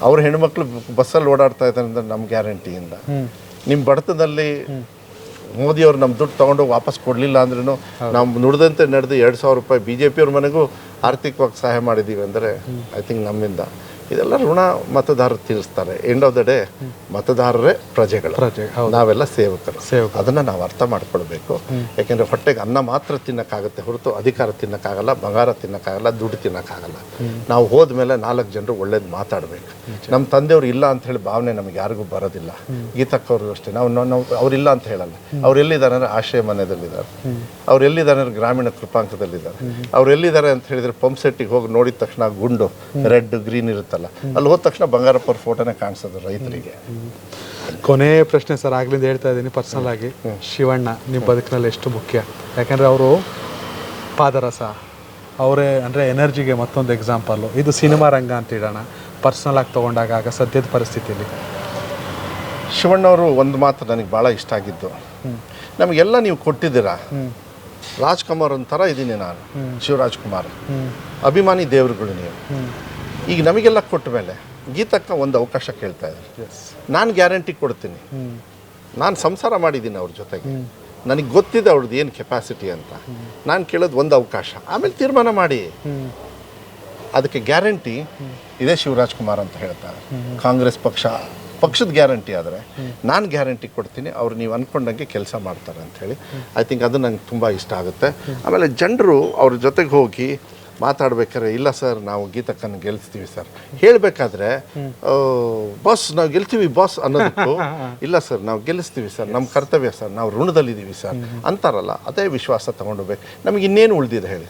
A: ಅವ್ರ ಹೆಣ್ಮಕ್ಳು ಬಸ್ಸಲ್ಲಿ ಓಡಾಡ್ತಾ ಇದ್ದಾರೆ ಅಂದರೆ ನಮ್ಮ ಗ್ಯಾರಂಟಿಯಿಂದ. ನಿಮ್ಮ ಬಡತನದಲ್ಲಿ ಮೋದಿಯವ್ರು ನಮ್ಮ ದುಡ್ಡು ತೊಗೊಂಡೋಗಿ ವಾಪಸ್ ಕೊಡಲಿಲ್ಲ ಅಂದ್ರೂ ನಾವು ನುಡಿದಂತೆ ನಡೆದು 2,000 ರೂಪಾಯಿ BJP ಅವ್ರ ಮನೆಗೂ ಆರ್ಥಿಕವಾಗಿ ಸಹಾಯ ಮಾಡಿದ್ದೀವಿ ಅಂದರೆ ಐ ಥಿಂಕ್ ನಮ್ಮಿಂದ ಇದೆಲ್ಲ ಋಣ ಮತದಾರರು ತೀರಿಸ್ತಾರೆ. ಎಂಡ್ ಆಫ್ ದ ಡೇ ಮತದಾರರೇ ಪ್ರಜೆಗಳು, ನಾವೆಲ್ಲ ಸೇವಕರು. ಅದನ್ನು ನಾವು ಅರ್ಥ ಮಾಡ್ಕೊಳ್ಬೇಕು. ಯಾಕೆಂದರೆ ಹೊಟ್ಟೆಗೆ ಅನ್ನ ಮಾತ್ರ ತಿನ್ನೋಕ್ಕಾಗತ್ತೆ ಹೊರತು ಅಧಿಕಾರ ತಿನ್ನೋಕ್ಕಾಗಲ್ಲ, ಬಂಗಾರ ತಿನ್ನೋಕ್ಕಾಗಲ್ಲ, ದುಡ್ಡು ತಿನ್ನೋಕ್ಕಾಗಲ್ಲ. ನಾವು ಹೋದ್ಮೇಲೆ 4 ಜನರು ಒಳ್ಳೇದು ಮಾತಾಡಬೇಕು. ನಮ್ಮ ತಂದೆಯವ್ರು ಇಲ್ಲ ಅಂತ ಹೇಳಿ ಭಾವನೆ ನಮಗೆ ಯಾರಿಗೂ ಬರೋದಿಲ್ಲ. ಗೀತಕ್ಕವ್ರಿಗೂ ಅಷ್ಟೇ. ನಾವು ಅವರಿಲ್ಲ ಅಂತ ಹೇಳಲ್ಲ. ಅವ್ರು ಎಲ್ಲಿದ್ದಾರೆ ಅಂದರೆ ಆಶ್ರಯ ಮನೆಯಲ್ಲಿದ್ದಾರೆ, ಅವ್ರು ಎಲ್ಲಿದ್ದಾರೆ ಅಂದರೆ ಗ್ರಾಮೀಣ ಕೃಪಾಂಕದಲ್ಲಿದ್ದಾರೆ, ಅವ್ರು ಎಲ್ಲಿದ್ದಾರೆ ಅಂತ ಹೇಳಿದರೆ ಪಂಪ್ ಸೆಟ್ಟಿಗೆ ಹೋಗಿ ನೋಡಿದ ತಕ್ಷಣ ಗುಂಡು ರೆಡ್ ಗ್ರೀನ್ ಇರುತ್ತೆ, ಅಲ್ಲಿ ಹೋದ ತಕ್ಷಣ ಬಂಗಾರಪ್ಪ ಅವ್ರ ಫೋಟೋನೇ ಕಾಣಿಸೋದು ರೈತರಿಗೆ.
B: ಕೊನೆ ಪ್ರಶ್ನೆ ಸರ್, ಆಗ್ಲಿಂದ ಹೇಳ್ತಾ ಇದ್ದೀನಿ ಪರ್ಸನಲ್ ಆಗಿ, ಶಿವಣ್ಣ ನಿಮ್ಮ ಬದುಕಿನಲ್ಲಿ ಎಷ್ಟು ಮುಖ್ಯ? ಯಾಕಂದರೆ ಅವರು ಪಾದರಸ, ಅವರೇ ಅಂದರೆ ಎನರ್ಜಿಗೆ ಮತ್ತೊಂದು ಎಕ್ಸಾಂಪಲ್ಲು. ಇದು ಸಿನಿಮಾ ರಂಗ ಅಂತ ಇಡೋಣ, ಪರ್ಸನಲ್ ಆಗಿ ತೊಗೊಂಡಾಗ ಆಗ ಸದ್ಯದ ಪರಿಸ್ಥಿತಿಯಲ್ಲಿ
A: ಶಿವಣ್ಣವರು ಒಂದು ಮಾತು ನನಗೆ ಭಾಳ ಇಷ್ಟ ಆಗಿದ್ದು, ನಮಗೆಲ್ಲ ನೀವು ಕೊಟ್ಟಿದ್ದೀರಾ. ರಾಜ್ಕುಮಾರ್ ಒಂಥರ ಇದ್ದೀನಿ ನಾನು, ಶಿವರಾಜ್ಕುಮಾರ್ ಅಭಿಮಾನಿ ದೇವರುಗಳು ನೀವು. ಈಗ ನಮಗೆಲ್ಲ ಕೊಟ್ಟ ಮೇಲೆ ಗೀತಕ್ಕ ಒಂದು ಅವಕಾಶ ಕೇಳ್ತಾ ಇದ್ದಾರೆ. ನಾನು ಗ್ಯಾರಂಟಿ ಕೊಡ್ತೀನಿ. ನಾನು ಸಂಸಾರ ಮಾಡಿದ್ದೀನಿ ಅವ್ರ ಜೊತೆಗೆ, ನನಗೆ ಗೊತ್ತಿದೆ ಅವ್ರದ್ದು ಏನು ಕೆಪಾಸಿಟಿ ಅಂತ. ನಾನು ಕೇಳೋದು ಒಂದು ಅವಕಾಶ, ಆಮೇಲೆ ತೀರ್ಮಾನ ಮಾಡಿ. ಅದಕ್ಕೆ ಗ್ಯಾರಂಟಿ ಇದೇ ಶಿವರಾಜ್ಕುಮಾರ್ ಅಂತ ಹೇಳ್ತಾರೆ. ಕಾಂಗ್ರೆಸ್ ಪಕ್ಷದ ಗ್ಯಾರಂಟಿ ಆದರೆ ನಾನು ಗ್ಯಾರಂಟಿ ಕೊಡ್ತೀನಿ, ಅವ್ರು ನೀವು ಅಂದ್ಕೊಂಡಂಗೆ ಕೆಲಸ ಮಾಡ್ತಾರೆ ಅಂಥೇಳಿ. ಐ ಥಿಂಕ್ ಅದು ನಂಗೆ ತುಂಬ ಇಷ್ಟ ಆಗುತ್ತೆ. ಆಮೇಲೆ ಜನರು ಅವ್ರ ಜೊತೆಗೆ ಹೋಗಿ ಮಾತಾಡ್ಬೇಕಾದ್ರೆ, ಇಲ್ಲ ಸರ್ ನಾವು ಗೀತಕ್ಕನ್ನು ಗೆಲ್ಲಿಸ್ತೀವಿ ಸರ್ ಹೇಳಬೇಕಾದ್ರೆ, ಬಾಸ್ ನಾವು ಗೆಲ್ತೀವಿ ಬಾಸ್ ಅನ್ನೋದಕ್ಕೂ, ಇಲ್ಲ ಸರ್ ನಾವು ಗೆಲ್ಲಿಸ್ತೀವಿ ಸರ್, ನಮ್ಮ ಕರ್ತವ್ಯ ಸರ್, ನಾವು ಋಣದಲ್ಲಿದ್ದೀವಿ ಸರ್ ಅಂತಾರಲ್ಲ, ಅದೇ ವಿಶ್ವಾಸ ತೊಗೊಂಡೋಗ್ಬೇಕು. ನಮಗೆ ಇನ್ನೇನು ಉಳಿದಿದೆ ಹೇಳಿ?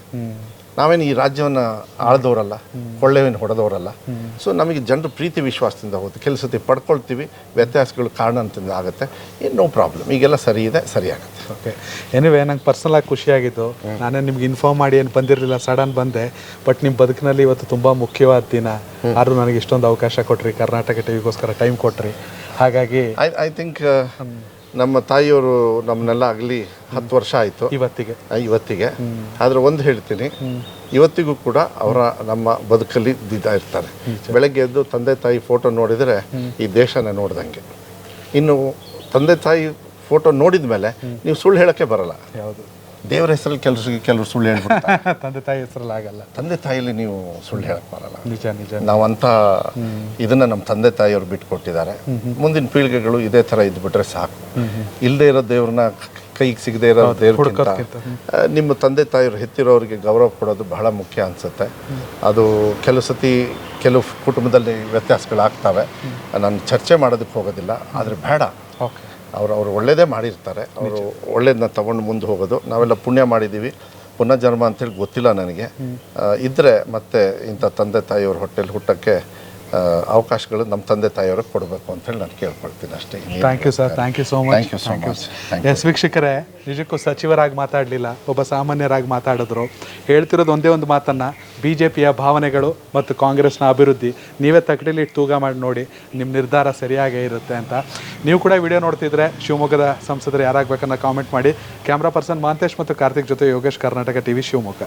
A: ನಾವೇನು ಈ ರಾಜ್ಯವನ್ನು ಆಳ್ದವರಲ್ಲ, ಕೊಳ್ಳೆವೇನು ಹೊಡೆದವರಲ್ಲ. ಸೊ ನಮಗೆ ಜನರು ಪ್ರೀತಿ ವಿಶ್ವಾಸದಿಂದ ಹೋಗುತ್ತೆ. ಕೆಲಸತಿ ಪಡ್ಕೊಳ್ತೀವಿ, ವ್ಯತ್ಯಾಸಗಳು ಕಾರಣ ಅಂತಂದು ಆಗುತ್ತೆ. ಏನು ನೋ ಪ್ರಾಬ್ಲಮ್, ಈಗೆಲ್ಲ ಸರಿ ಇದೆ, ಸರಿಯಾಗುತ್ತೆ.
B: ಓಕೆ, ಎನಿವೇ ನಂಗೆ ಪರ್ಸನಲಾಗಿ ಖುಷಿಯಾಗಿದ್ದು. ನಾನೇ ನಿಮ್ಗೆ ಇನ್ಫಾರ್ಮ್ ಮಾಡಿ ಏನು ಬಂದಿರಲಿಲ್ಲ, ಸಡನ್ ಬಂದೆ. ಬಟ್ ನಿಮ್ಮ ಬದುಕಿನಲ್ಲಿ ಇವತ್ತು ತುಂಬ ಮುಖ್ಯವಾದ ದಿನ. ಆದರೂ ನನಗೆ ಇಷ್ಟೊಂದು ಅವಕಾಶ ಕೊಟ್ರಿ, ಕರ್ನಾಟಕ ಟಿವಿಗೋಸ್ಕರ ಟೈಮ್ ಕೊಟ್ರಿ. ಹಾಗಾಗಿ
A: ಐ ಥಿಂಕ್ ನಮ್ಮ ತಾಯಿಯವರು ನಮ್ಮನ್ನೆಲ್ಲ ಆಗಲಿ 10 ವರ್ಷ ಆಯಿತು ಇವತ್ತಿಗೆ. ಆದರೆ ಒಂದು ಹೇಳ್ತೀನಿ, ಇವತ್ತಿಗೂ ಕೂಡ ಅವರ ನಮ್ಮ ಬದುಕಲ್ಲಿ ಇರ್ತಾರೆ. ಬೆಳಗ್ಗೆ ಎದ್ದು ತಂದೆ ತಾಯಿ ಫೋಟೋ ನೋಡಿದರೆ ಈ ದೇಶನ ನೋಡ್ದಂಗೆ. ಇನ್ನು ತಂದೆ ತಾಯಿ ಫೋಟೋ ನೋಡಿದ ಮೇಲೆ ನೀವು ಸುಳ್ಳು ಹೇಳೋಕ್ಕೆ ಬರಲ್ಲ.
B: ಯಾವುದು
A: ದೇವರ ಹೆಸರಲ್ಲಿ ಕೆಲವರು ಸುಳ್ಳು ಹೇಳ್ಬಿಡ್ತಾರೆ.
B: ತಂದೆ ತಾಯಿ ಹೆಸರಲ್ಲಿ ಆಗಲ್ಲ.
A: ತಂದೆ ತಾಯಿಯಲ್ಲಿ ನೀವು ಸುಳ್ಳು ಹೇಳಕ್ಕೆ ಬರಲ್ಲ.
B: ನಿಜ.
A: ನಾವಂತ ಇದನ್ನ ನಮ್ಮ ತಂದೆ ತಾಯಿಯವರು ಬಿಟ್ಕೊಟ್ಟಿದ್ದಾರೆ. ಮುಂದಿನ ಪೀಳಿಗೆಗಳು ಇದೇ ಥರ ಇದ್ಬಿಟ್ರೆ ಸಾಕು. ಇಲ್ಲದೆ ಇರೋ ದೇವ್ರನ್ನ ಕೈಗೆ ಸಿಗದೆ ಇರೋ ದೇವ್ರಿಗಿಂತ ನಿಮ್ಮ ತಂದೆ ತಾಯಿಯವರು ಹೆತ್ತಿರೋರಿಗೆ ಗೌರವ ಕೊಡೋದು ಬಹಳ ಮುಖ್ಯ ಅನಿಸುತ್ತೆ. ಅದು ಕೆಲವು ಸತಿ ಕೆಲವು ಕುಟುಂಬದಲ್ಲಿ ವ್ಯತ್ಯಾಸಗಳಾಗ್ತವೆ. ನಾನು ಚರ್ಚೆ ಮಾಡೋದಕ್ಕೆ ಹೋಗೋದಿಲ್ಲ, ಆದರೆ ಬೇಡ.
B: ಓಕೆ,
A: ಅವರು ಒಳ್ಳೇದೇ ಮಾಡಿರ್ತಾರೆ, ಅವರು ಒಳ್ಳೇದನ್ನ ತಗೊಂಡು ಮುಂದೆ ಹೋಗೋದು. ನಾವೆಲ್ಲ ಪುಣ್ಯ ಮಾಡಿದ್ದೀವಿ, ಪುನರ್ಜನ್ಮ ಅಂತೇಳಿ ಗೊತ್ತಿಲ್ಲ ನನಗೆ. ಇದ್ದರೆ ಮತ್ತೆ ಇಂಥ ತಂದೆ ತಾಯಿಯವ್ರ ಹೊಟ್ಟೆಲಿ ಹುಟ್ಟಕ್ಕೆ ಅವಕಾಶಗಳು ನಮ್ಮ ತಂದೆ ತಾಯಿಯವ್ರಿಗೆ ಕೊಡಬೇಕು ಅಂತೇಳಿ ನಾನು ಕೇಳ್ಕೊಳ್ತೀನಿ ಅಷ್ಟೇ.
B: Thank you sir, thank you so much.
A: Thank you so much.
B: Yes ವೀಕ್ಷಕರೇ, ನಿಜಕ್ಕೂ ಸಚಿವರಾಗಿ ಮಾತಾಡಲಿಲ್ಲ, ಒಬ್ಬ ಸಾಮಾನ್ಯರಾಗಿ ಮಾತಾಡಿದ್ರು. ಹೇಳ್ತಿರೋದು ಒಂದೇ ಒಂದು ಮಾತನ್ನು, BJPಯ ಭಾವನೆಗಳು ಮತ್ತು ಕಾಂಗ್ರೆಸ್ನ ಅಭಿವೃದ್ಧಿ ನೀವೇ ತಗಡಿಲಿಟ್ಟು ತೂಗ ಮಾಡಿ ನೋಡಿ, ನಿಮ್ಮ ನಿರ್ಧಾರ ಸರಿಯಾಗೇ ಇರುತ್ತೆ ಅಂತ. ನೀವು ಕೂಡ ವಿಡಿಯೋ ನೋಡ್ತಿದ್ರೆ ಶಿವಮೊಗ್ಗದ ಸಂಸದರು ಯಾರಾಗಬೇಕನ್ನ ಕಾಮೆಂಟ್ ಮಾಡಿ. ಕ್ಯಾಮ್ರಾ ಪರ್ಸನ್ ಮಹಾಂತೇಶ್ ಮತ್ತು ಕಾರ್ತಿಕ್ ಜೊತೆ ಯೋಗೇಶ್, ಕರ್ನಾಟಕ TV, ಶಿವಮೊಗ್ಗ.